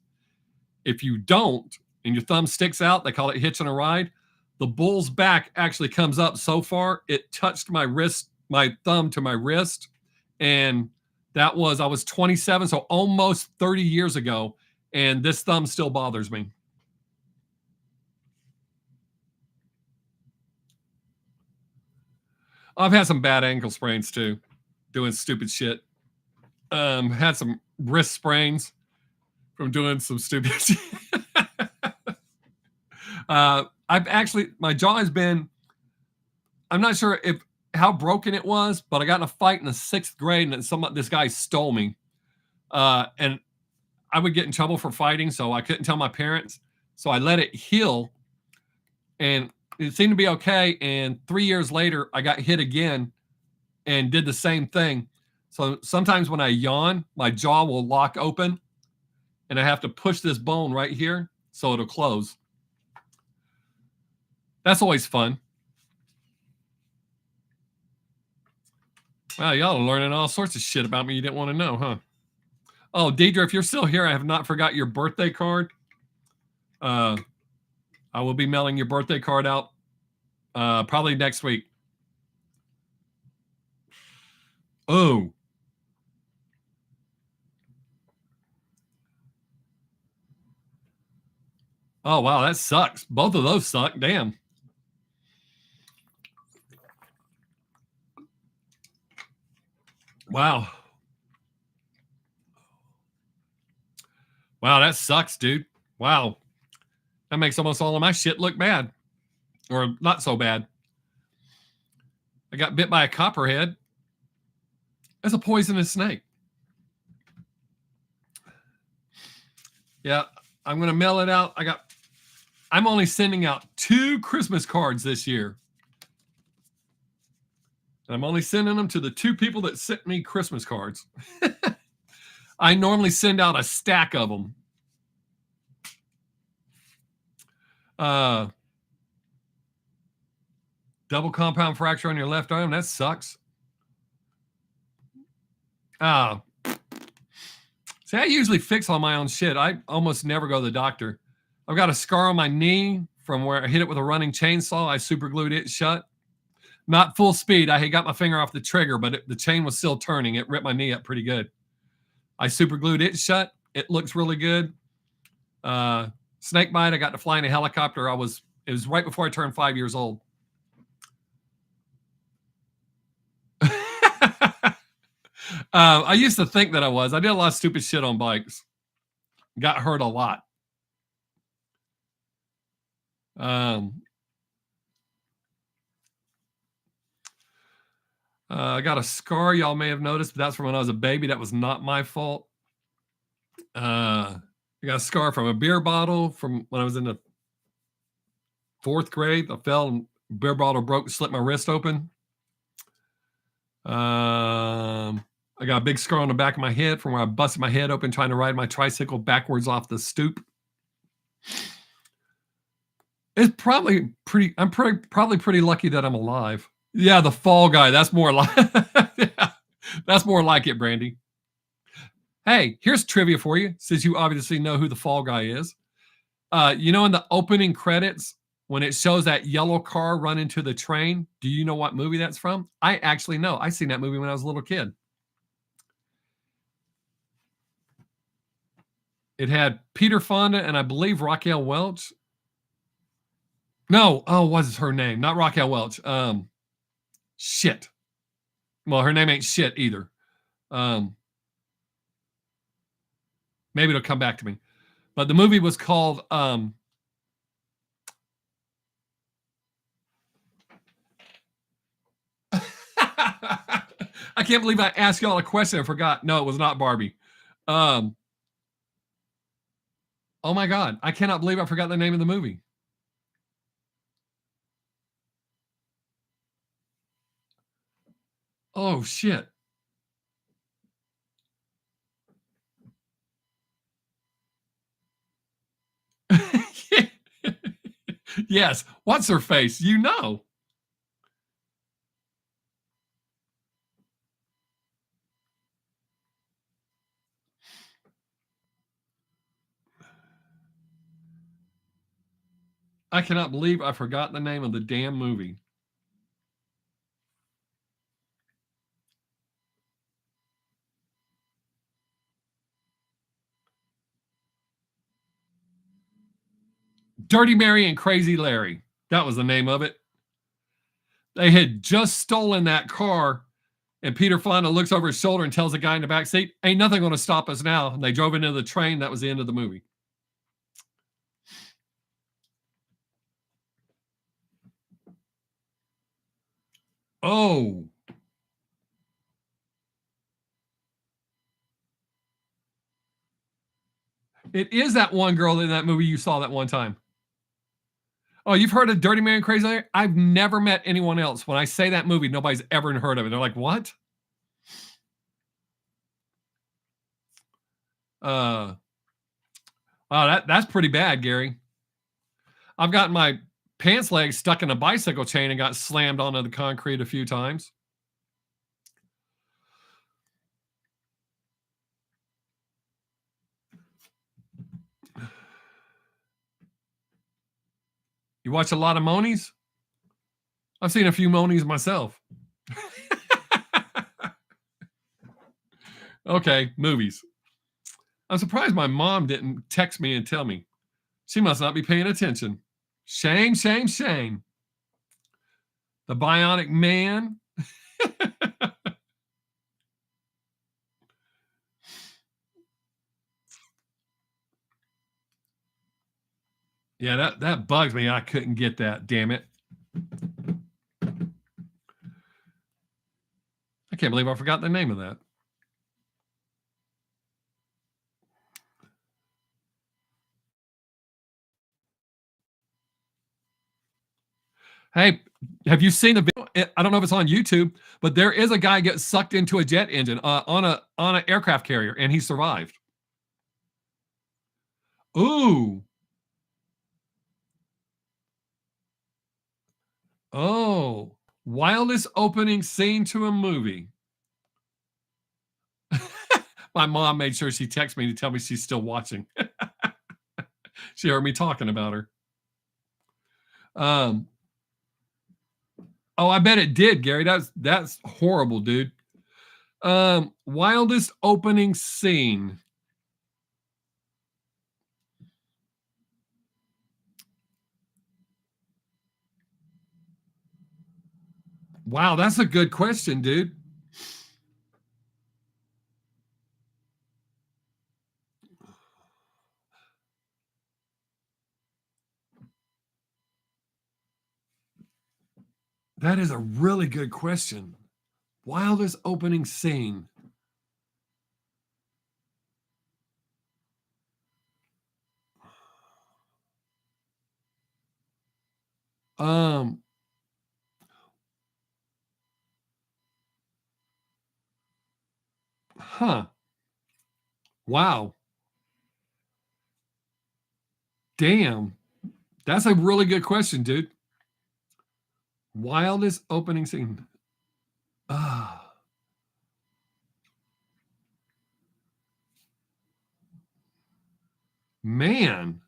If you don't, and your thumb sticks out, they call it hitching a ride. The bull's back actually comes up so far, it touched my wrist, my thumb to my wrist. And I was 27, so almost 30 years ago. And this thumb still bothers me. I've had some bad ankle sprains too, doing stupid shit. Had some wrist sprains from doing some stupid shit. My jaw has been, I'm not sure how broken it was, but I got in a fight in the 6th grade and this guy stole me. And I would get in trouble for fighting, so I couldn't tell my parents. So I let it heal, and it seemed to be okay. And 3 years later, I got hit again and did the same thing. So sometimes when I yawn, my jaw will lock open, and I have to push this bone right here. so it'll close. That's always fun. Wow, y'all are learning all sorts of shit about me you didn't want to know, huh? Oh, Deidre, if you're still here, I have not forgot your birthday card. I will be mailing your birthday card out probably next week. Oh. Oh, wow, that sucks. Both of those suck. Damn. Wow. Wow, that sucks, dude. Wow. That makes almost all of my shit look bad. Or not so bad. I got bit by a copperhead. That's a poisonous snake. Yeah, I'm going to mail it out. I'm only sending out 2 Christmas cards this year. And I'm only sending them to the 2 people that sent me Christmas cards. I normally send out a stack of them. Double compound fracture on your left arm. That sucks. See, I usually fix all my own shit. I almost never go to the doctor. I've got a scar on my knee from where I hit it with a running chainsaw. I super glued it shut. Not full speed. I had got my finger off the trigger, but the chain was still turning. It ripped my knee up pretty good. I super glued it shut. It looks really good. Snake bite. I got to fly in a helicopter. It was right before I turned 5 years old. I used to think that I was. I did a lot of stupid shit on bikes. Got hurt a lot. I got a scar y'all may have noticed, but that's from when I was a baby. That was not my fault. I got a scar from a beer bottle from when I was in the 4th grade. I fell and beer bottle broke, slit my wrist open. I got a big scar on the back of my head from where I busted my head open trying to ride my tricycle backwards off the stoop. It's probably pretty. I'm probably pretty lucky that I'm alive. Yeah, the fall guy. That's more like. Yeah, that's more like it, Brandy. Hey, here's trivia for you, since you obviously know who the fall guy is. You know, in the opening credits, when it shows that yellow car run into the train, do you know what movie that's from? I actually know. I seen that movie when I was a little kid. It had Peter Fonda and I believe Raquel Welch. No, what's her name? Not Raquel Welch. Shit. Well, her name ain't shit either. Maybe it'll come back to me. But the movie was called I can't believe I asked y'all a question. I forgot. No, it was not Barbie. Oh my God. I cannot believe I forgot the name of the movie. Oh, shit. Yes. What's her face? You know. I cannot believe I forgot the name of the damn movie. Dirty Mary and Crazy Larry. That was the name of it. They had just stolen that car, and Peter Fonda looks over his shoulder and tells the guy in the back seat, "Ain't nothing going to stop us now." And they drove into the train. That was the end of the movie. Oh. It is that one girl in that movie you saw that one time. Oh, you've heard of Dirty Mary and Crazy Larry? I've never met anyone else. When I say that movie, nobody's ever heard of it. They're like, what? Wow, that's pretty bad, Gary. I've gotten my pants leg stuck in a bicycle chain and got slammed onto the concrete a few times. You watch a lot of Monies? I've seen a few Monies myself. Okay, movies. I'm surprised my mom didn't text me and tell me. She must not be paying attention. Shame, shame, shame. The Bionic Man. Yeah, that bugs me. I couldn't get that. Damn it. I can't believe I forgot the name of that. Hey, have you seen the video? I don't know if it's on YouTube, but there is a guy gets sucked into a jet engine on an aircraft carrier, and he survived. Ooh. Oh. Wildest opening scene to a movie. My mom made sure she texted me to tell me she's still watching. She heard me talking about her. Oh, I bet it did, Gary. That's horrible, dude. Wildest opening scene. Wow, that's a good question, dude. That is a really good question. Wildest opening scene. Um, huh. Wow. Damn. That's a really good question, dude. Wildest opening scene. Ah, man.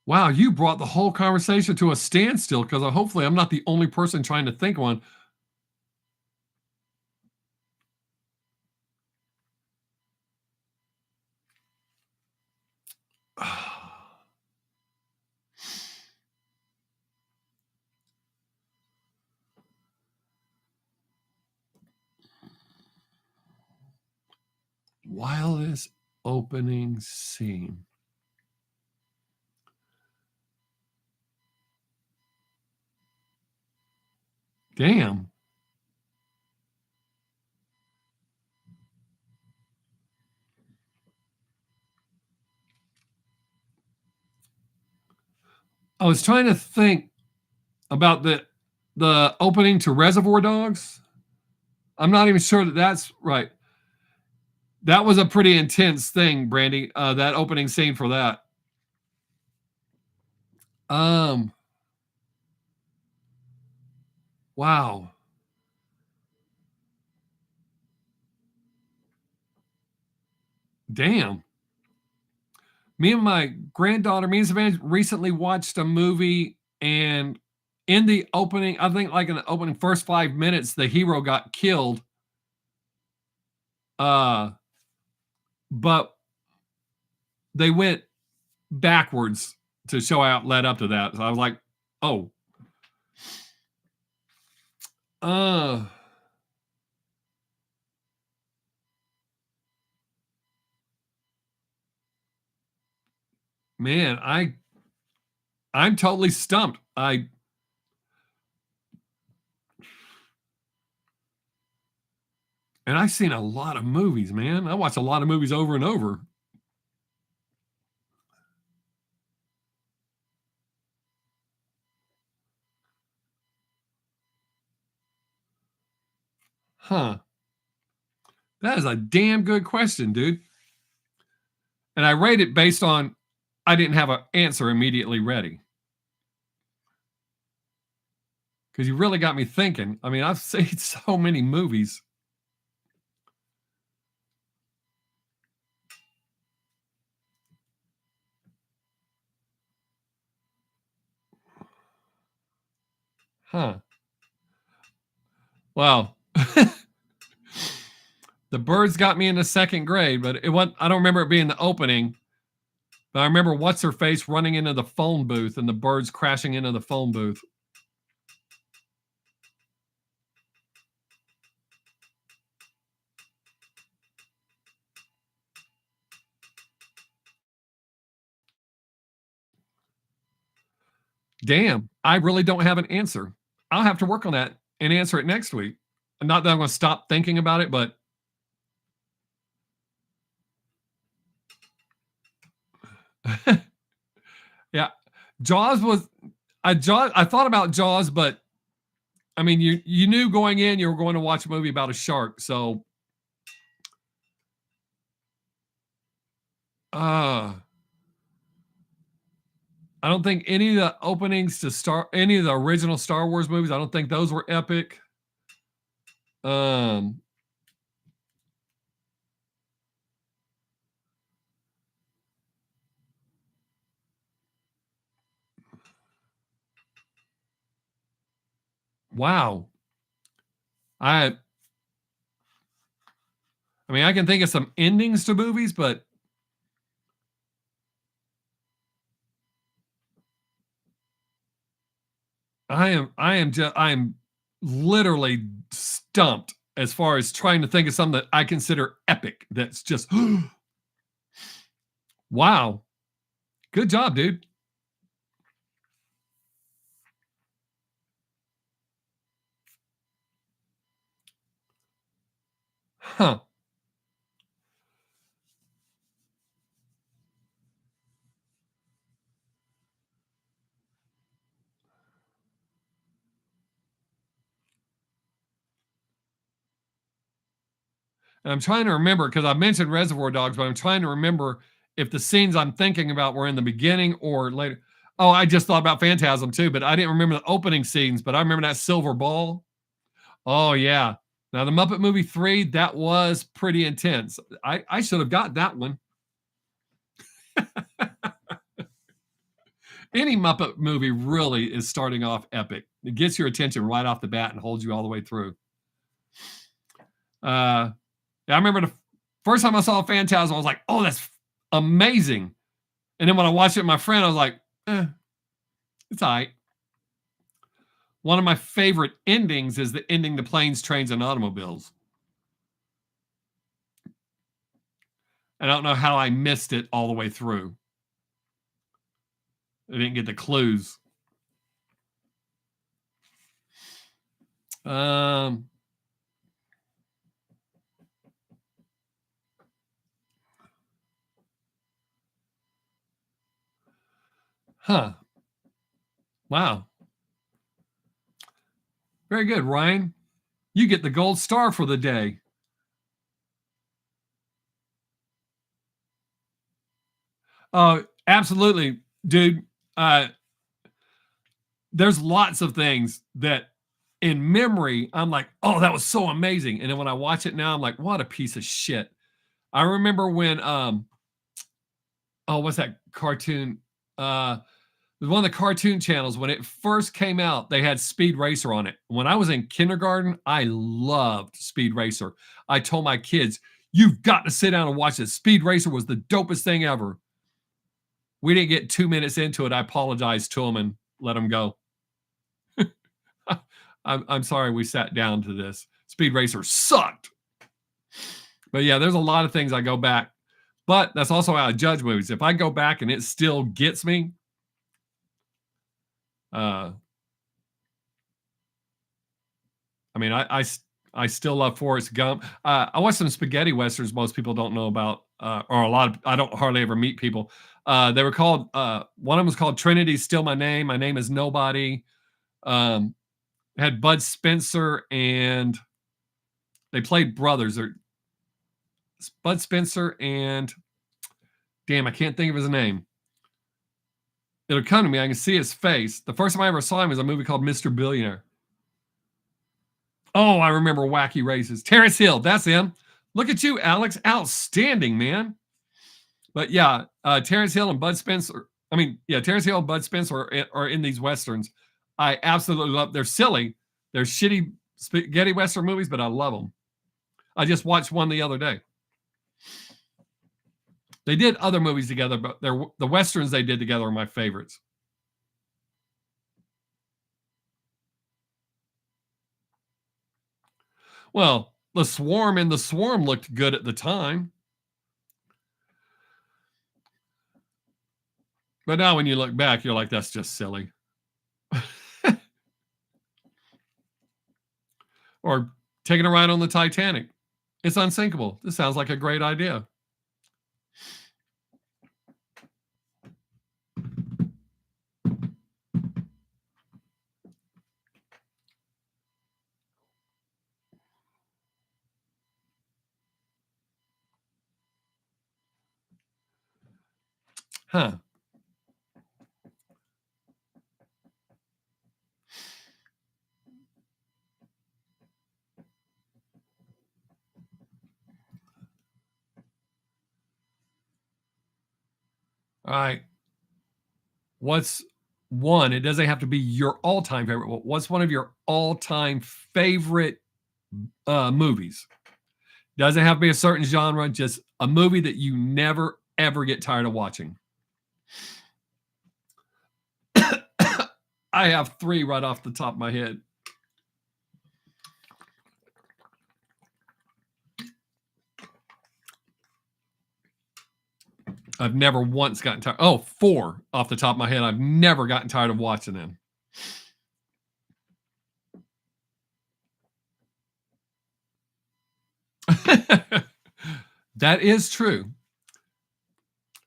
Wow, you brought the whole conversation to a standstill because hopefully I'm not the only person trying to think one. Wildest opening scene. Damn. I was trying to think about the opening to Reservoir Dogs. I'm not even sure that that's right. That was a pretty intense thing, Brandy. That opening scene for that. Um, wow. Damn. Me and my granddaughter, me and Savannah recently watched a movie, and in the opening, I think like in the opening first 5 minutes, the hero got killed. Uh, but they went backwards to show out led up to that. So I was like, oh, uh, man, I'm totally stumped. And I've seen a lot of movies, man. I watch a lot of movies over and over. Huh. That is a damn good question, dude. And I rate it based on I didn't have an answer immediately ready. Because you really got me thinking. I mean, I've seen so many movies. Huh. Wow. The Birds got me in the second grade, but it wasn't, I don't remember it being the opening. But I remember what's her face running into the phone booth and the birds crashing into the phone booth. Damn, I really don't have an answer. I'll have to work on that and answer it next week. Not that I'm going to stop thinking about it, but yeah, Jaws was I thought about Jaws, but I mean, you knew going in you were going to watch a movie about a shark, so uh I don't think any of the openings to any of the original Star Wars movies, I don't think those were epic. Um wow. I I mean, I can think of some endings to movies, but I am literally stumped as far as trying to think of something that I consider epic. That's just wow. Good job, dude. Huh. And I'm trying to remember because I mentioned Reservoir Dogs, but I'm trying to remember if the scenes I'm thinking about were in the beginning or later. Oh, I just thought about Phantasm too, but I didn't remember the opening scenes, but I remember that silver ball. Oh yeah. Now the Muppet Movie 3, that was pretty intense. I should have got that one. Any Muppet movie really is starting off epic. It gets your attention right off the bat and holds you all the way through. Yeah, I remember the first time I saw Phantasm, I was like, "Oh, that's amazing!" And then when I watched it with my friend, I was like, "It's all right." One of my favorite endings is the ending to Planes, Trains, and Automobiles. I don't know how I missed it all the way through. I didn't get the clues. Um, huh. Wow. Very good, Ryan. You get the gold star for the day. Absolutely, dude. There's lots of things that in memory, I'm like, oh, that was so amazing. And then when I watch it now, I'm like, what a piece of shit. I remember when oh, what's that cartoon? It was one of the cartoon channels when it first came out, they had Speed Racer on it. When I was in kindergarten, I loved Speed Racer. I told my kids, you've got to sit down and watch this. Speed Racer was the dopest thing ever. We didn't get 2 minutes into it. I apologized to them and let them go. I'm sorry we sat down to this. Speed Racer sucked. But yeah, there's a lot of things I go back. But that's also how I judge movies. If I go back and it still gets me, uh, I mean, I still love Forrest Gump. I watched some spaghetti westerns most people don't know about, or a lot of I don't hardly ever meet people. They were called one of them was called Trinity's Still My Name. My Name is Nobody. Had Bud Spencer and They played brothers. They're Bud Spencer and damn, I can't think of his name. It'll come to me. I can see his face. The first time I ever saw him was a movie called Mr. Billionaire. Oh, I remember Wacky Races. Terrence Hill, that's him. Look at you, Alex. Outstanding, man. But yeah, Terrence Hill and Bud Spencer. Terrence Hill and Bud Spencer are in these westerns. I absolutely love. They're silly. They're shitty spaghetti western movies, but I love them. I just watched one the other day. They did other movies together, but the westerns they did together are my favorites. Well, The Swarm and The Swarm looked good at the time. But now when you look back, you're like, that's just silly. Or taking a ride on the Titanic. It's unsinkable. This sounds like a great idea. Huh. All right. What's one? It doesn't have to be your all-time favorite. What's one of your all-time favorite movies? Doesn't have to be a certain genre, just a movie that you never, ever get tired of watching. I have three right off the top of my head. I've never once gotten tired. Oh, four off the top of my head. I've never gotten tired of watching them. That is true.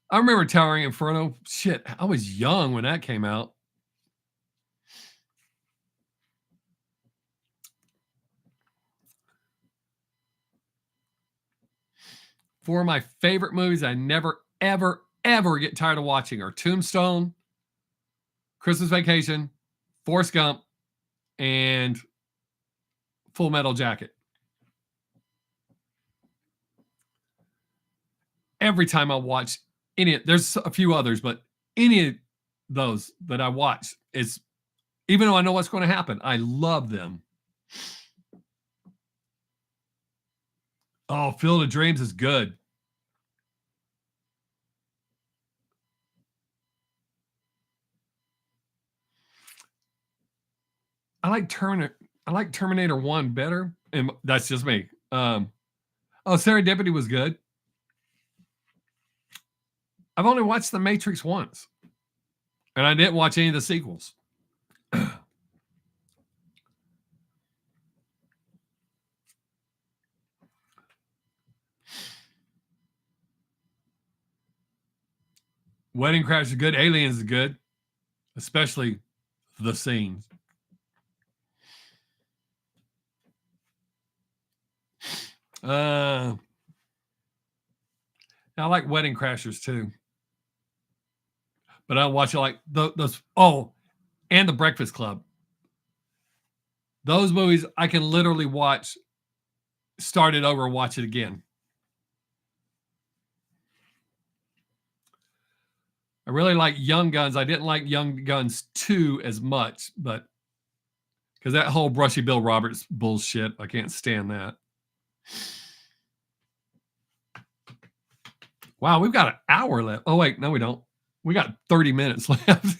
I remember Towering Inferno. Shit, I was young when that came out. Four of my favorite movies I never, ever, ever get tired of watching are Tombstone, Christmas Vacation, Forrest Gump, and Full Metal Jacket. Every time I watch there's a few others, but any of those that I watch is, even though I know what's going to happen, I love them. Oh, Field of Dreams is good. I like Terminator 1 better, and that's just me. Serendipity was good. I've only watched The Matrix once, and I didn't watch any of the sequels. Wedding Crash is good. Aliens is good, especially the scenes. I like Wedding Crashers too, but I watch it like those. Oh, and The Breakfast Club. Those movies I can literally watch, start it over, watch it again. I really like Young Guns. I didn't like Young Guns 2 as much, but because that whole brushy Bill Roberts bullshit, I can't stand that. Wow, we've got an hour left. Oh, wait, no, we don't. We got 30 minutes left.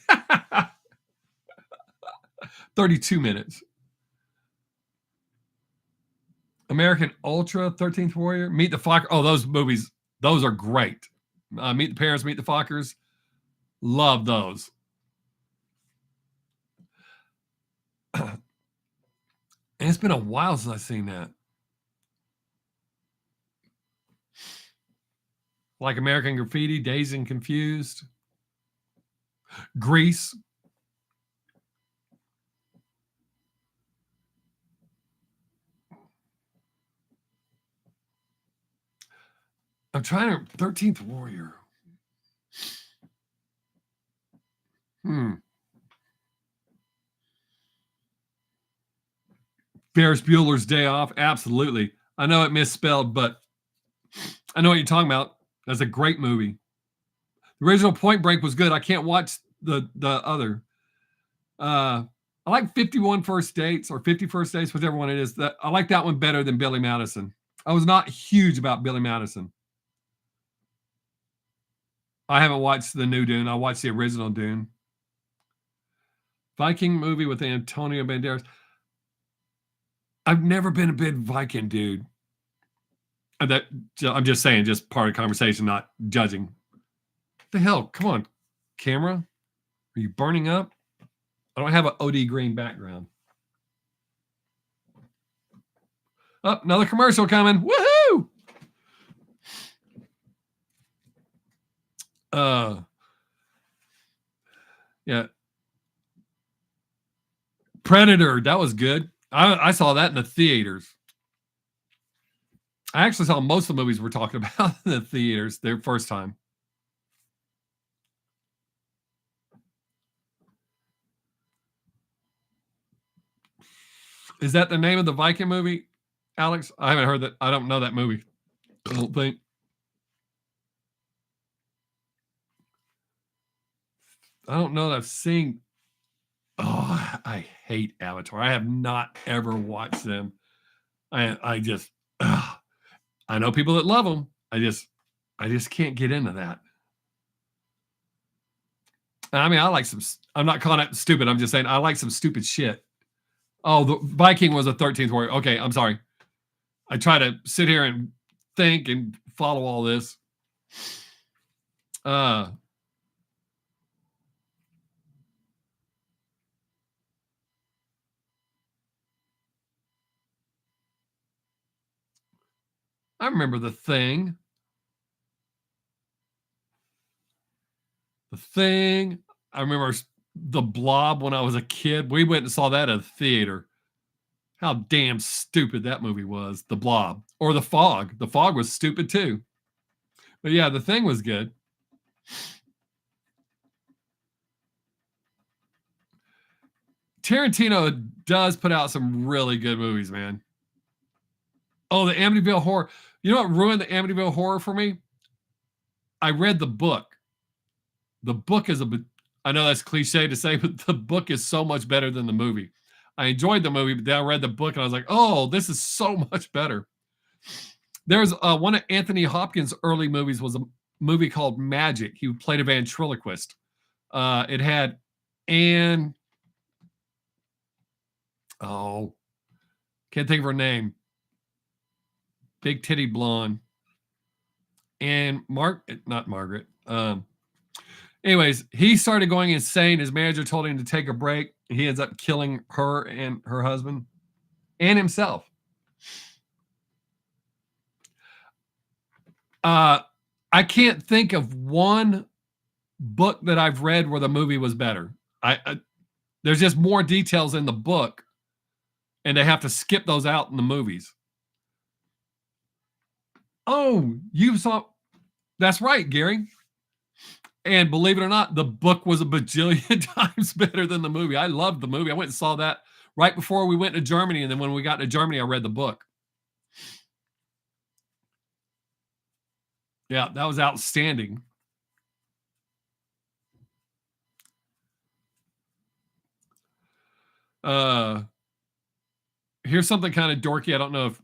32 minutes. American Ultra, 13th Warrior, Meet the Focker. Oh, those movies, those are great. Meet the Parents, Meet the Fockers. Love those. And it's been a while since I've seen that. Like American Graffiti, Dazed and Confused, Grease. I'm trying to 13th Warrior. Ferris Bueller's Day Off. Absolutely. I know it misspelled, but I know what you're talking about. That's a great movie. The original Point Break was good. I can't watch the other. I like 51 First Dates or 50 First Dates, whichever one it is. I like that one better than Billy Madison. I was not huge about Billy Madison. I haven't watched the new Dune. I watched the original Dune. Viking movie with Antonio Banderas. I've never been a big Viking dude. That I'm just saying, just part of the conversation, not judging. What the hell? Come on, camera. Are you burning up? I don't have an OD green background. Oh, another commercial coming. Woohoo! Yeah. Predator, that was good. I saw that in the theaters. I actually saw most of the movies we're talking about in the theaters their first time. Is that the name of the Viking movie, Alex? I haven't heard that. I don't know that movie. I don't think. I don't know that I've seen. Oh, I hate Avatar. I have not ever watched them. I just, I know people that love them. I just can't get into that. I mean, I like some. I'm not calling it stupid. I'm just saying I like some stupid shit. Oh, the Viking was a 13th Warrior. Okay, I'm sorry. I try to sit here and think and follow all this. I remember The Thing. The Thing. I remember The Blob when I was a kid. We went and saw that at a theater. How damn stupid that movie was. The Blob. Or The Fog. The Fog was stupid too. But yeah, The Thing was good. Tarantino does put out some really good movies, man. Oh, the Amityville Horror. You know what ruined the Amityville Horror for me? I read the book. The book is I know that's cliche to say, but the book is so much better than the movie. I enjoyed the movie, but then I read the book and I was like, oh, this is so much better. There's one of Anthony Hopkins' early movies was a movie called Magic. He played a ventriloquist. It had Anne. Oh, can't think of her name. Big titty blonde. And not Margaret. Anyways, he started going insane. His manager told him to take a break. He ends up killing her and her husband and himself. I can't think of one book that I've read where the movie was better. There's just more details in the book, and they have to skip those out in the movies. Oh, you saw? That's right, Gary. And believe it or not, the book was a bajillion times better than the movie. I loved the movie. I went and saw that right before we went to Germany, and then when we got to Germany, I read the book. Yeah, that was outstanding. Here's something kind of dorky. I don't know if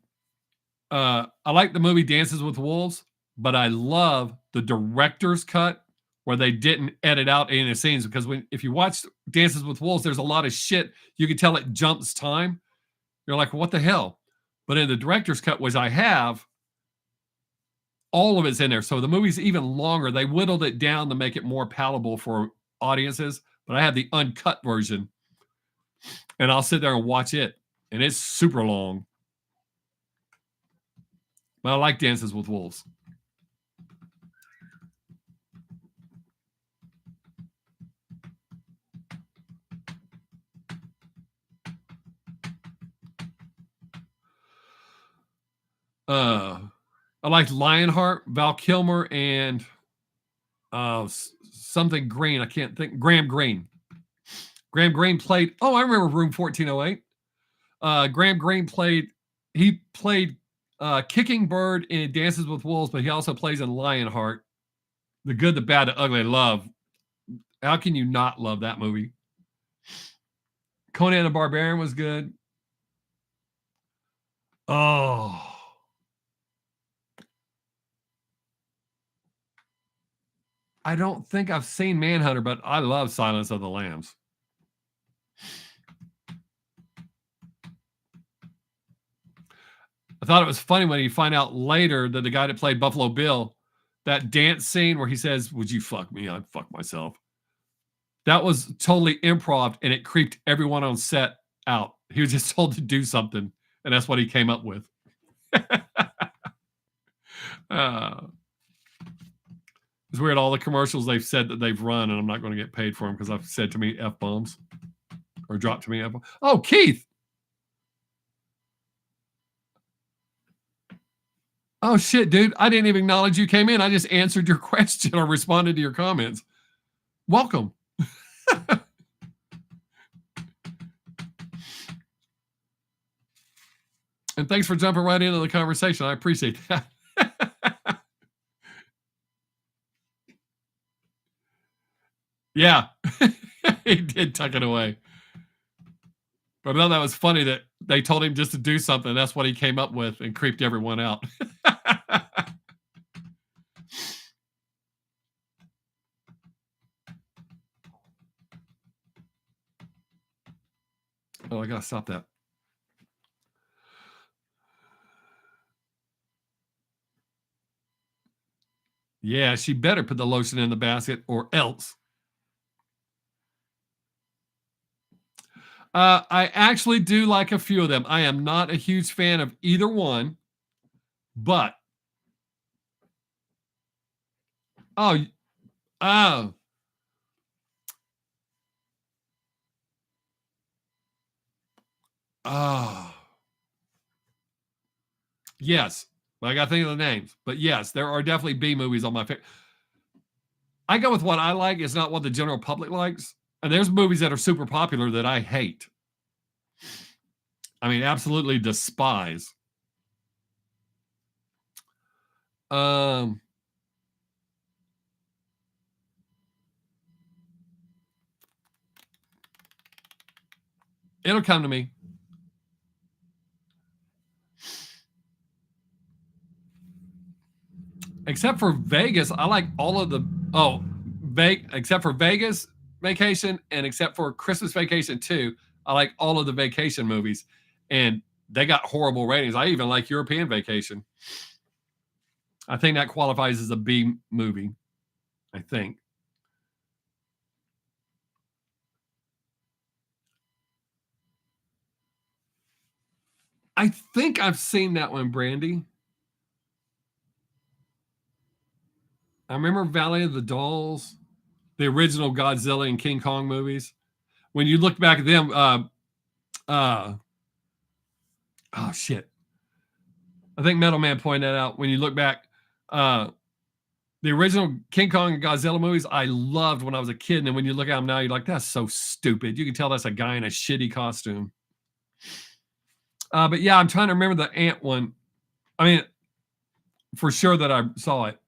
I like the movie Dances with Wolves, but I love the director's cut where they didn't edit out any of the scenes, because if you watch Dances with Wolves, there's a lot of shit. You can tell it jumps time. You're like, what the hell? But in the director's cut, which I have, all of it's in there. So the movie's even longer. They whittled it down to make it more palatable for audiences, but I have the uncut version. And I'll sit there and watch it. And it's super long. But I like Dances with Wolves. I liked Lionheart, Val Kilmer, and something Green. I can't think. Graham Greene. Graham Greene played. Oh, I remember Room 1408. Graham Greene played. He played Kicking Bird in Dances with Wolves, but he also plays in Lionheart. The Good, the Bad, the Ugly. I love. How can you not love that movie? Conan the Barbarian was good. Oh. I don't think I've seen Manhunter, but I love Silence of the Lambs. I thought it was funny when you find out later that the guy that played Buffalo Bill, that dance scene where he says, "Would you fuck me? I'd fuck myself." That was totally improv, and it creeped everyone on set out. He was just told to do something, and that's what he came up with. It's weird. All the commercials they've said that they've run, and I'm not going to get paid for them because I've said to me F-bombs or dropped to me F-bombs. Oh, Keith. Oh, shit, dude. I didn't even acknowledge you came in. I just answered your question or responded to your comments. Welcome. And thanks for jumping right into the conversation. I appreciate that. Yeah, he did tuck it away. But I thought that was funny that they told him just to do something. That's what he came up with and creeped everyone out. Oh, I got to stop that. Yeah, she better put the lotion in the basket or else. I actually do like a few of them. I am not a huge fan of either one, but oh, oh, oh, yes. I got to think of the names, but yes, there are definitely B movies on my favorite. I go with what I like. It's not what the general public likes. And there's movies that are super popular that I hate. I mean, absolutely despise. Um, it'll come to me. Except for Vegas, I like all of the except for Vegas Vacation and except for Christmas Vacation 2, I like all of the vacation movies. And they got horrible ratings. I even like European Vacation. I think that qualifies as a B movie. I think. I think I've seen that one, Brandy. I remember Valley of the Dolls, the original Godzilla and King Kong movies. When you look back at them, oh shit. I think Metal Man pointed that out. When you look back, the original King Kong and Godzilla movies, I loved when I was a kid. And then when you look at them now, you're like, that's so stupid. You can tell that's a guy in a shitty costume. But yeah, I'm trying to remember the ant one. I mean, for sure that I saw it.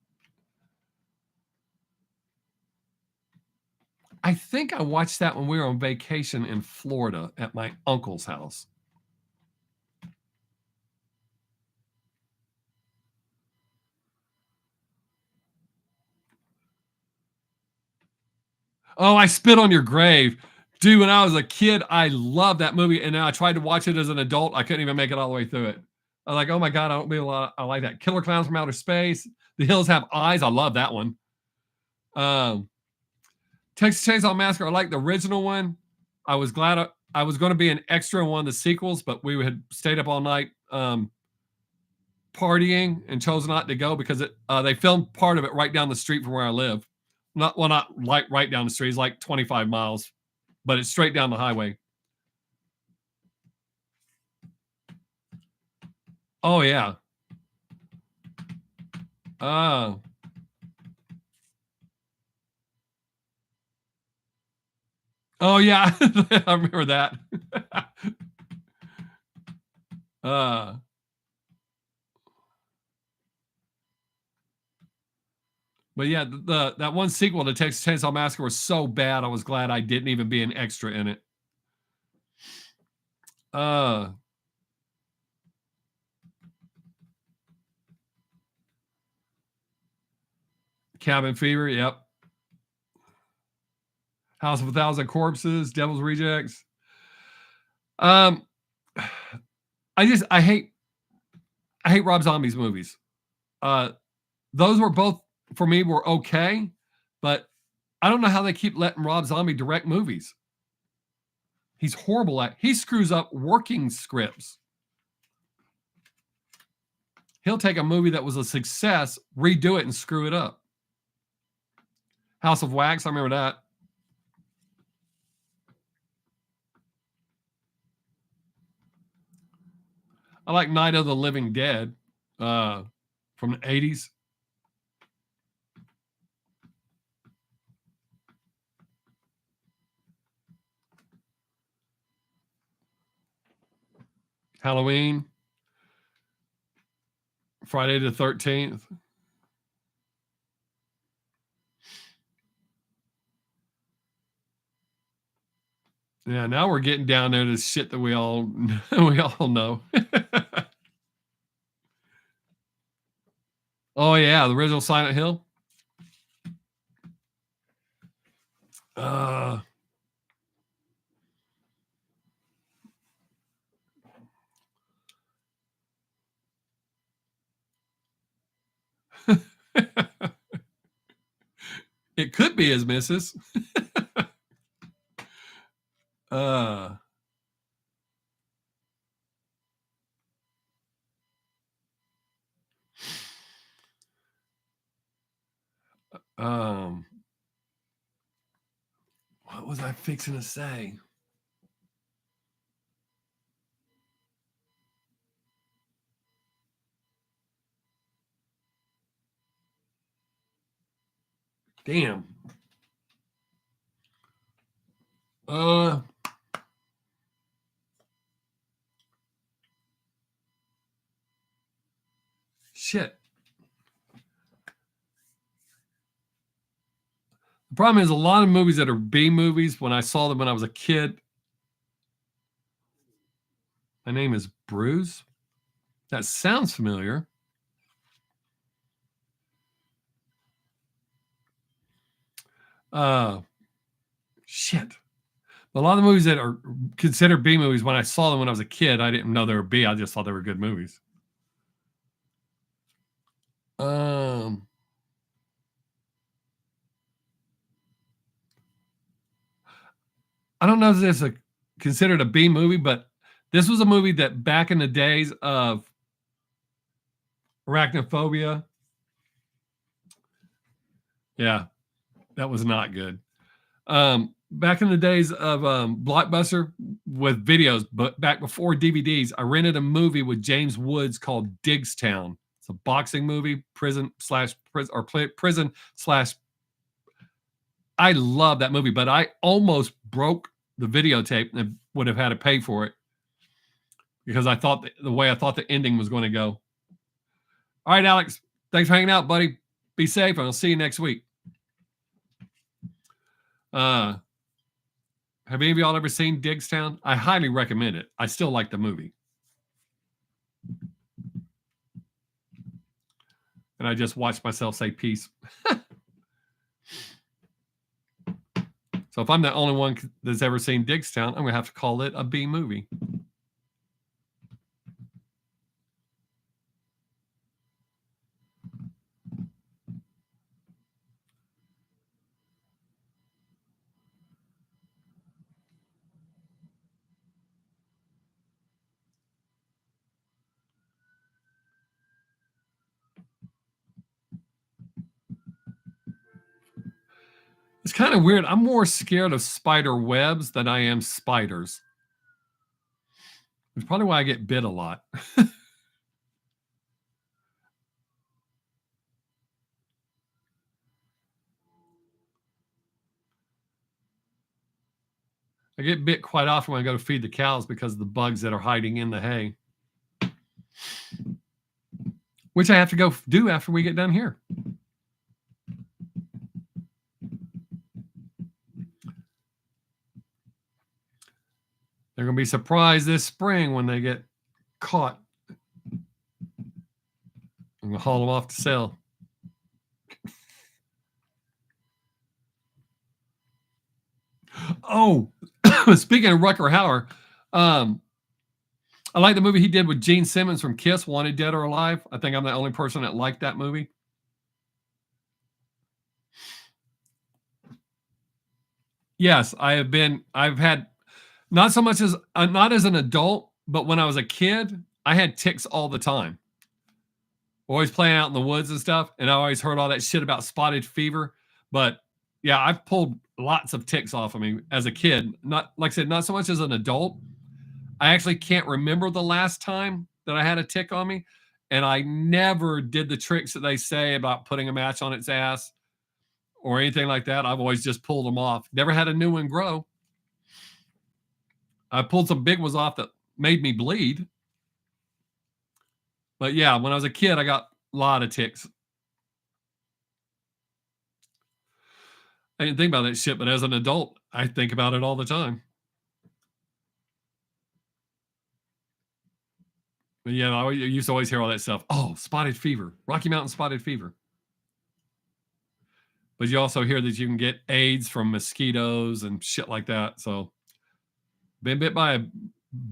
I think I watched that when we were on vacation in Florida at my uncle's house. Oh, I Spit on Your Grave. Dude, when I was a kid, I loved that movie. And now I tried to watch it as an adult. I couldn't even make it all the way through it. I was like, oh my God, I don't believe a lot. I like that. Killer Clowns from Outer Space. The Hills Have Eyes. I love that one. Texas Chainsaw Massacre. I like the original one. I was glad I was going to be an extra in one of the sequels, but we had stayed up all night partying and chose not to go because they filmed part of it right down the street from where I live. Not like right down the street. It's like 25 miles, but it's straight down the highway. Oh yeah. Uh, oh yeah, I remember that. uh, but yeah, that one sequel to Texas Chainsaw Massacre was so bad. I was glad I didn't even be an extra in it. Uh, Cabin Fever. Yep. House of a Thousand Corpses. Devil's Rejects. Um, I hate Rob Zombie's movies. Uh, those were both for me were okay, but I don't know how they keep letting Rob Zombie direct movies. He's horrible at. He screws up working scripts. He'll take a movie that was a success, redo it, and screw it up. House of Wax, I remember that. I like Night of the Living Dead from the 80s. Halloween, Friday the 13th. Yeah, now we're getting down there to shit that we all know. Oh yeah, the original Silent Hill. Uh, it could be his missus. uh, um, what was I fixing to say? Damn. Uh, shit. The problem is a lot of movies that are B movies. When I saw them when I was a kid, my name is Bruce. That sounds familiar. Uh, shit. A lot of the movies that are considered B movies, when I saw them when I was a kid, I didn't know they were B. I just thought they were good movies. Um, I don't know if this is considered a B movie, but this was a movie that back in the days of Arachnophobia, yeah, that was not good. Back in the days of Blockbuster with videos, but back before DVDs, I rented a movie with James Woods called Digstown. It's a boxing movie, prison slash prison slash. I love that movie, but I almost broke the videotape and would have had to pay for it because I thought the way I thought the ending was going to go. All right, Alex, thanks for hanging out, buddy. Be safe, and I'll see you next week. Have any of y'all ever seen Digstown? I highly recommend it. I still like the movie. And I just watched myself say peace. So if I'm the only one that's ever seen Digstown, I'm going to have to call it a B movie. It's kind of weird. I'm more scared of spider webs than I am spiders. It's probably why I get bit a lot. I get bit quite often when I go to feed the cows because of the bugs that are hiding in the hay, which I have to go do after we get done here. They're going to be surprised this spring when they get caught. I'm going to haul them off to sell. Oh, speaking of Rucker Hauer, I like the movie he did with Gene Simmons from Kiss, Wanted Dead or Alive. I think I'm the only person that liked that movie. Yes, I've had not so much as not as an adult, but when I was a kid, I had ticks all the time. Always playing out in the woods and stuff, and I always heard all that shit about spotted fever. But yeah, I've pulled lots of ticks off of me as a kid. Not like I said, not so much as an adult. I actually can't remember the last time that I had a tick on me, and I never did the tricks that they say about putting a match on its ass or anything like that. I've always just pulled them off. Never had a new one grow. I pulled some big ones off that made me bleed. But yeah, when I was a kid, I got a lot of ticks. I didn't think about that shit, but as an adult, I think about it all the time. But yeah, I used to always hear all that stuff. Oh, spotted fever, Rocky Mountain spotted fever. But you also hear that you can get AIDS from mosquitoes and shit like that. So, been bit by a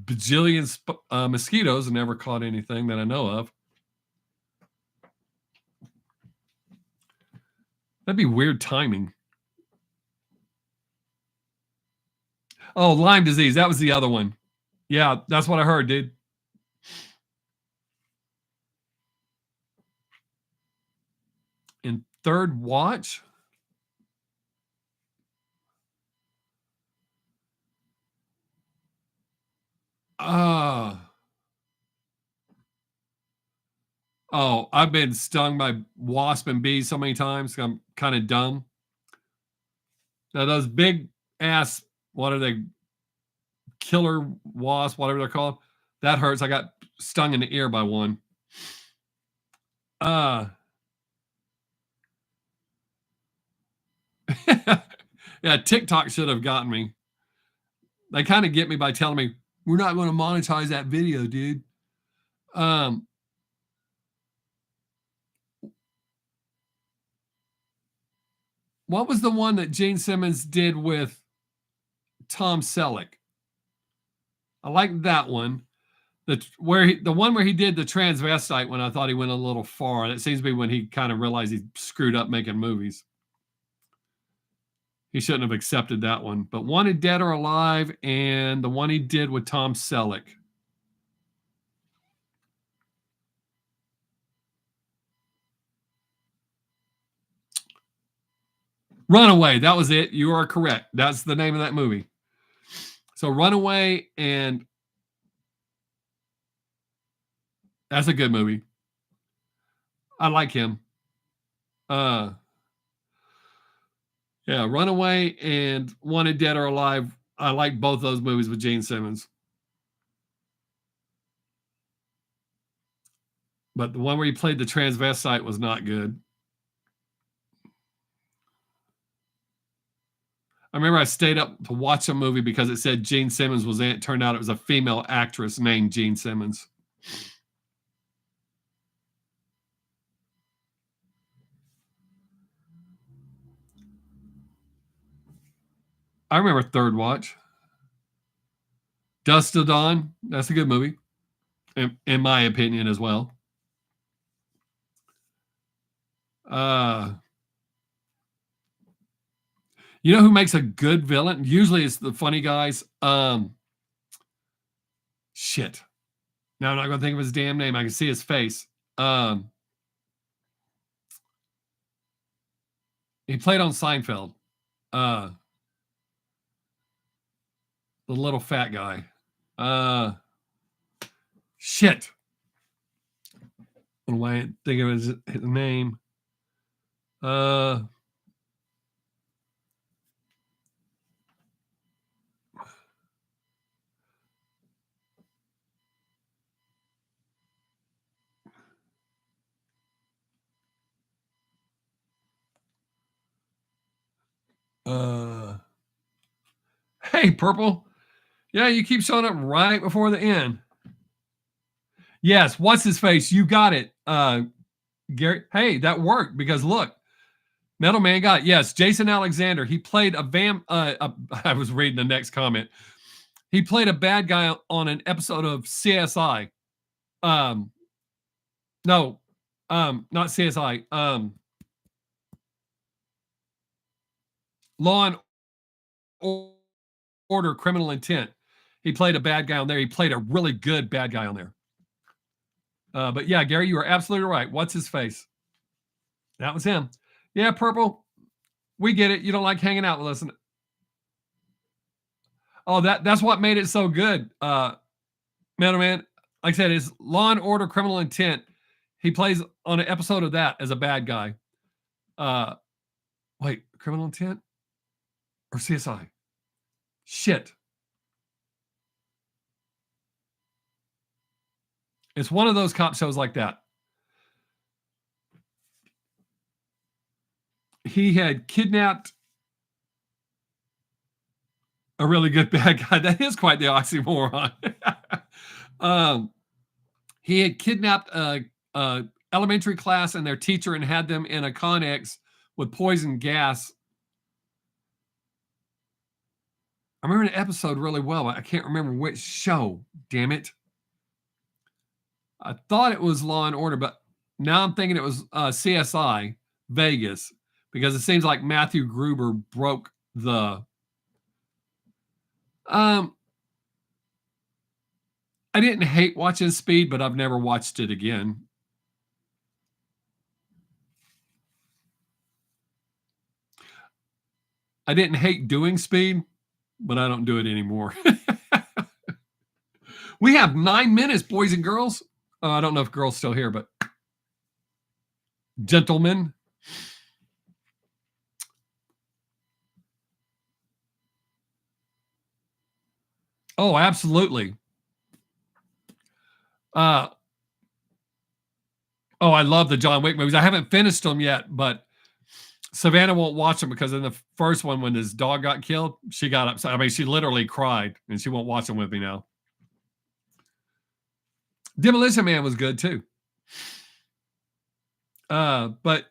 bajillion mosquitoes and never caught anything that I know of. That'd be weird timing. Oh, Lyme disease. That was the other one. Yeah, that's what I heard, dude. In third watch? Oh, I've been stung by wasp and bees so many times. I'm kind of dumb. Now those big ass, what are they? Killer wasp, whatever they're called. That hurts. I got stung in the ear by one. Yeah, TikTok should have gotten me. They kind of get me by telling me, we're not going to monetize that video, dude. What was the one that Gene Simmons did with Tom Selleck? I like that one. The one where he did the transvestite when I thought he went a little far. That seems to be when he kind of realized he screwed up making movies. He shouldn't have accepted that one. But Wanted Dead or Alive and the one he did with Tom Selleck. Runaway. That was it. You are correct. That's the name of that movie. So Runaway, and that's a good movie. I like him. Yeah, Runaway and Wanted Dead or Alive. I like both those movies with Gene Simmons. But the one where he played the transvestite was not good. I remember I stayed up to watch a movie because it said Gene Simmons was in it. Turned out it was a female actress named Gene Simmons. I remember Third Watch. Dust to Dawn. That's a good movie, in my opinion, as well. You know who makes a good villain? Usually it's the funny guys. Shit. Now I'm not going to think of his damn name. I can see his face. He played on Seinfeld. The little fat guy. Shit. I don't know why I think of his name. Hey, Purple. Yeah, you keep showing up right before the end. Yes, what's his face? You got it, Gary. Hey, that worked because look, Metal Man got it. Yes, Jason Alexander. He played I was reading the next comment. He played a bad guy on an episode of CSI. No, not CSI. Law and Order: Criminal Intent. He played a bad guy on there. He played a really good bad guy on there. But yeah, Gary, you are absolutely right. What's his face? That was him. Yeah, Purple. We get it. You don't like hanging out with us. Oh, that's what made it so good. Metal Man, like I said, is Law and Order: Criminal Intent. He plays on an episode of that as a bad guy. Wait, Criminal Intent or CSI? Shit. It's one of those cop shows like that. He had kidnapped a really good bad guy. That is quite the oxymoron. He had kidnapped a elementary class and their teacher and had them in a Connex with poison gas. I remember the episode really well, but I can't remember which show. Damn it. I thought it was Law and Order, but now I'm thinking it was CSI Vegas because it seems like Matthew Gruber broke the. I didn't hate watching Speed, but I've never watched it again. I didn't hate doing Speed, but I don't do it anymore. We have 9 minutes, boys and girls. I don't know if girls still here, but gentlemen. Oh, absolutely. Oh, I love the John Wick movies. I haven't finished them yet, but Savannah won't watch them because in the first one, when his dog got killed, she got upset. I mean, she literally cried, and she won't watch them with me now. Demolition Man was good too. But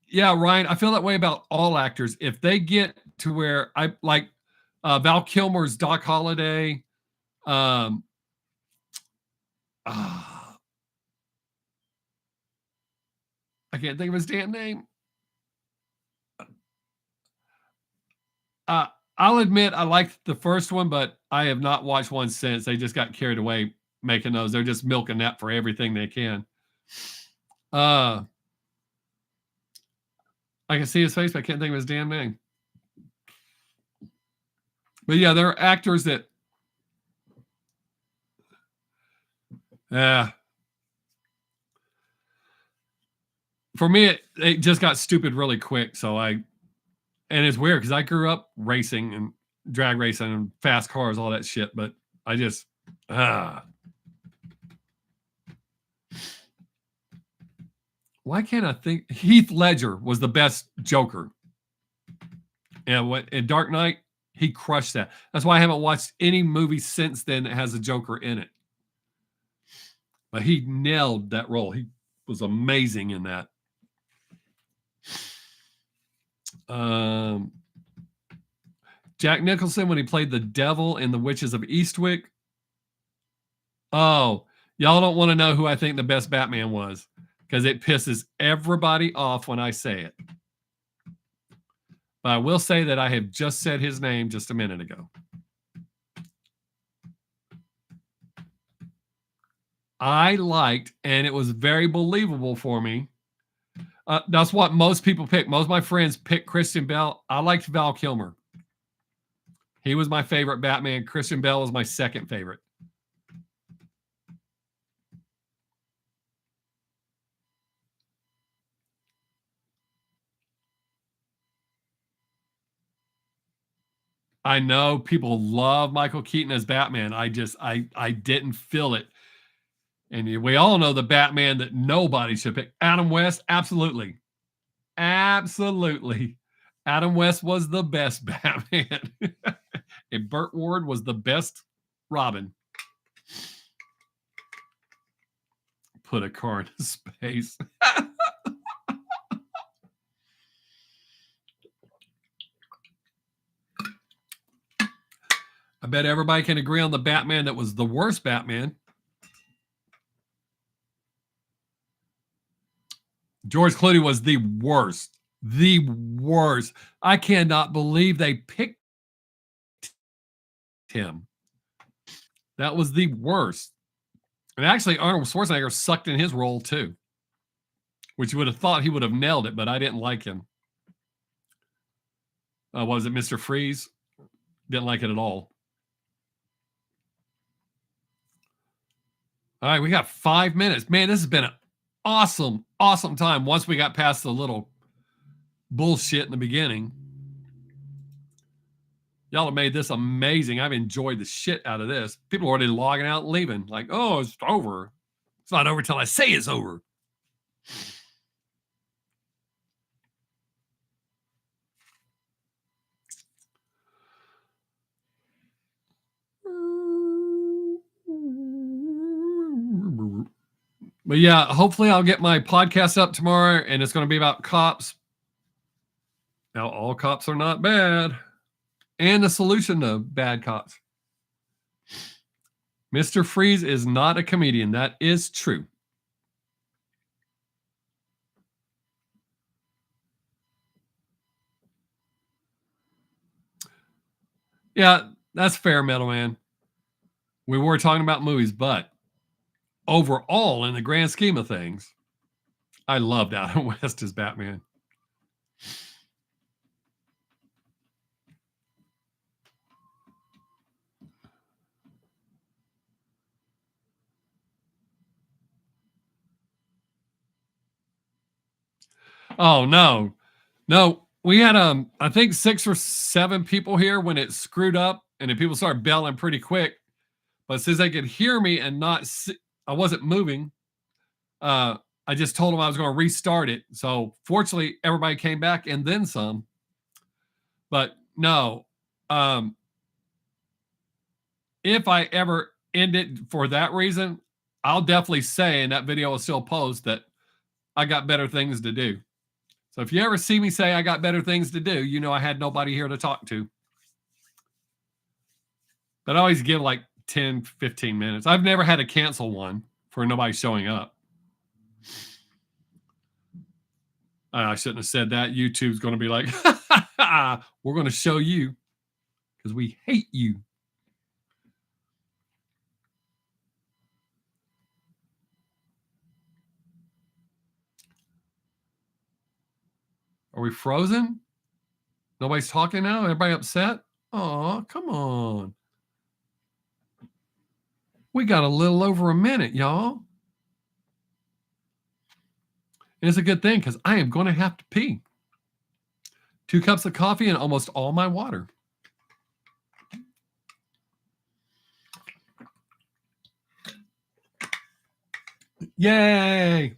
yeah, Ryan, I feel that way about all actors. If they get to where I like Val Kilmer's Doc Holliday, I can't think of his damn name. I'll admit I liked the first one, but I have not watched one since. They just got carried away making those. They're just milking that for everything they can. I can see his face, but I can't think of his damn name. But yeah, there are actors that. Yeah. For me, it just got stupid really quick. And it's weird because I grew up racing and drag racing and fast cars, all that shit. But I just, why can't I think? Heath Ledger was the best Joker. And in Dark Knight, he crushed that. That's why I haven't watched any movie since then that has a Joker in it. But he nailed that role. He was amazing in that. Jack Nicholson when he played the devil in The Witches of Eastwick. Oh, y'all don't want to know who I think the best Batman was because it pisses everybody off when I say it. But I will say that I have just said his name just a minute ago. I liked, and it was very believable for me. That's what most people pick. Most of my friends pick Christian Bale. I liked Val Kilmer. He was my favorite Batman. Christian Bale was my second favorite. I know people love Michael Keaton as Batman. I didn't feel it. And we all know the Batman that nobody should pick. Adam West, absolutely. Absolutely. Adam West was the best Batman. And Burt Ward was the best Robin. Put a car into space. I bet everybody can agree on the Batman that was the worst Batman. George Clooney was the worst. The worst. I cannot believe they picked him. That was the worst. And actually, Arnold Schwarzenegger sucked in his role too, which you would have thought he would have nailed it, but I didn't like him. Was it Mr. Freeze? Didn't like it at all. All right, we got 5 minutes. Man, this has been an awesome, awesome time once we got past the little bullshit in the beginning. Y'all have made this amazing. I've enjoyed the shit out of this. People are already logging out and leaving. Like, oh, it's over. It's not over till I say it's over. But yeah, hopefully I'll get my podcast up tomorrow, and it's going to be about cops. Now, all cops are not bad. And the solution to bad cops. Mr. Freeze is not a comedian. That is true. Yeah, that's fair, Metal Man. We were talking about movies, but overall, in the grand scheme of things, I loved Adam West as Batman. Oh, no. No, we had, I think 6 or 7 people here when it screwed up, and then people started belling pretty quick. But since they could hear me and not see, I wasn't moving, I just told them I was going to restart it. So fortunately, everybody came back and then some. But no, if I ever end it for that reason, I'll definitely say, and that video will still post, that I got better things to do. So if you ever see me say I got better things to do, you know I had nobody here to talk to. But I always give like 10, 15 minutes. I've never had to cancel one for nobody showing up. I shouldn't have said that. YouTube's going to be like, we're going to show you because we hate you. Are we frozen? Nobody's talking now? Everybody upset? Oh, come on. We got a little over a minute, y'all. And it's a good thing because I am going to have to pee. 2 cups of coffee and almost all my water. Yay.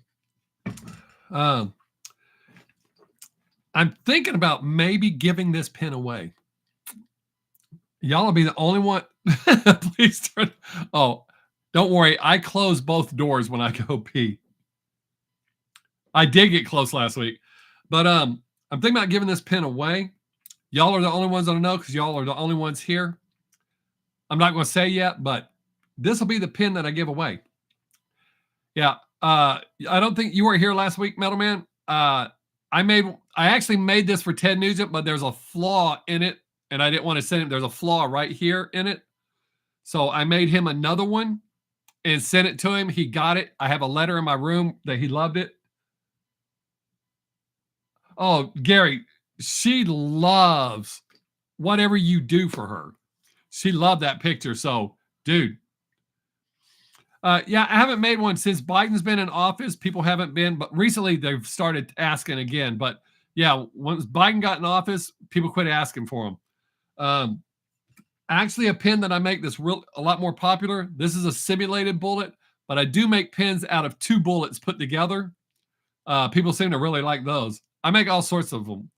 I'm thinking about maybe giving this pin away. Y'all will be the only one. Please turn. Oh, don't worry. I close both doors when I go pee. I did get close last week. But I'm thinking about giving this pin away. Y'all are the only ones that know because y'all are the only ones here. I'm not going to say yet, but this will be the pin that I give away. Yeah. I don't think you were here last week, Metal Man. I actually made this for Ted Nugent, but there's a flaw in it, and I didn't want to send him. There's a flaw right here in it. So I made him another one and sent it to him. He got it. I have a letter in my room that he loved it. Oh, Gary, she loves whatever you do for her. She loved that picture. So, dude. Yeah, I haven't made one since Biden's been in office. People haven't been, but recently they've started asking again. But yeah, once Biden got in office, people quit asking for them. Actually, a pin that I make that's a lot more popular. This is a simulated bullet, but I do make pins out of 2 bullets put together. People seem to really like those. I make all sorts of them.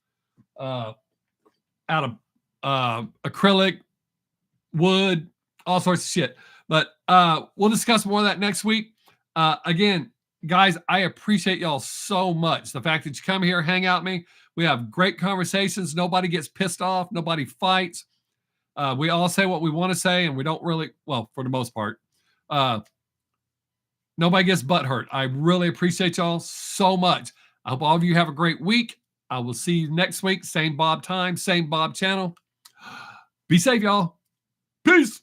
out of acrylic, wood, all sorts of shit. But we'll discuss more of that next week. Again, guys, I appreciate y'all so much. The fact that you come here, hang out with me. We have great conversations. Nobody gets pissed off. Nobody fights. We all say what we want to say, and we don't really, well, for the most part, nobody gets butt hurt. I really appreciate y'all so much. I hope all of you have a great week. I will see you next week. Same Bob time, same Bob channel. Be safe, y'all. Peace.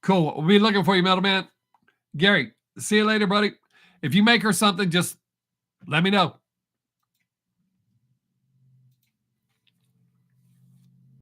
Cool. We'll be looking for you, Metal Man. Gary, see you later, buddy. If you make her something, just let me know.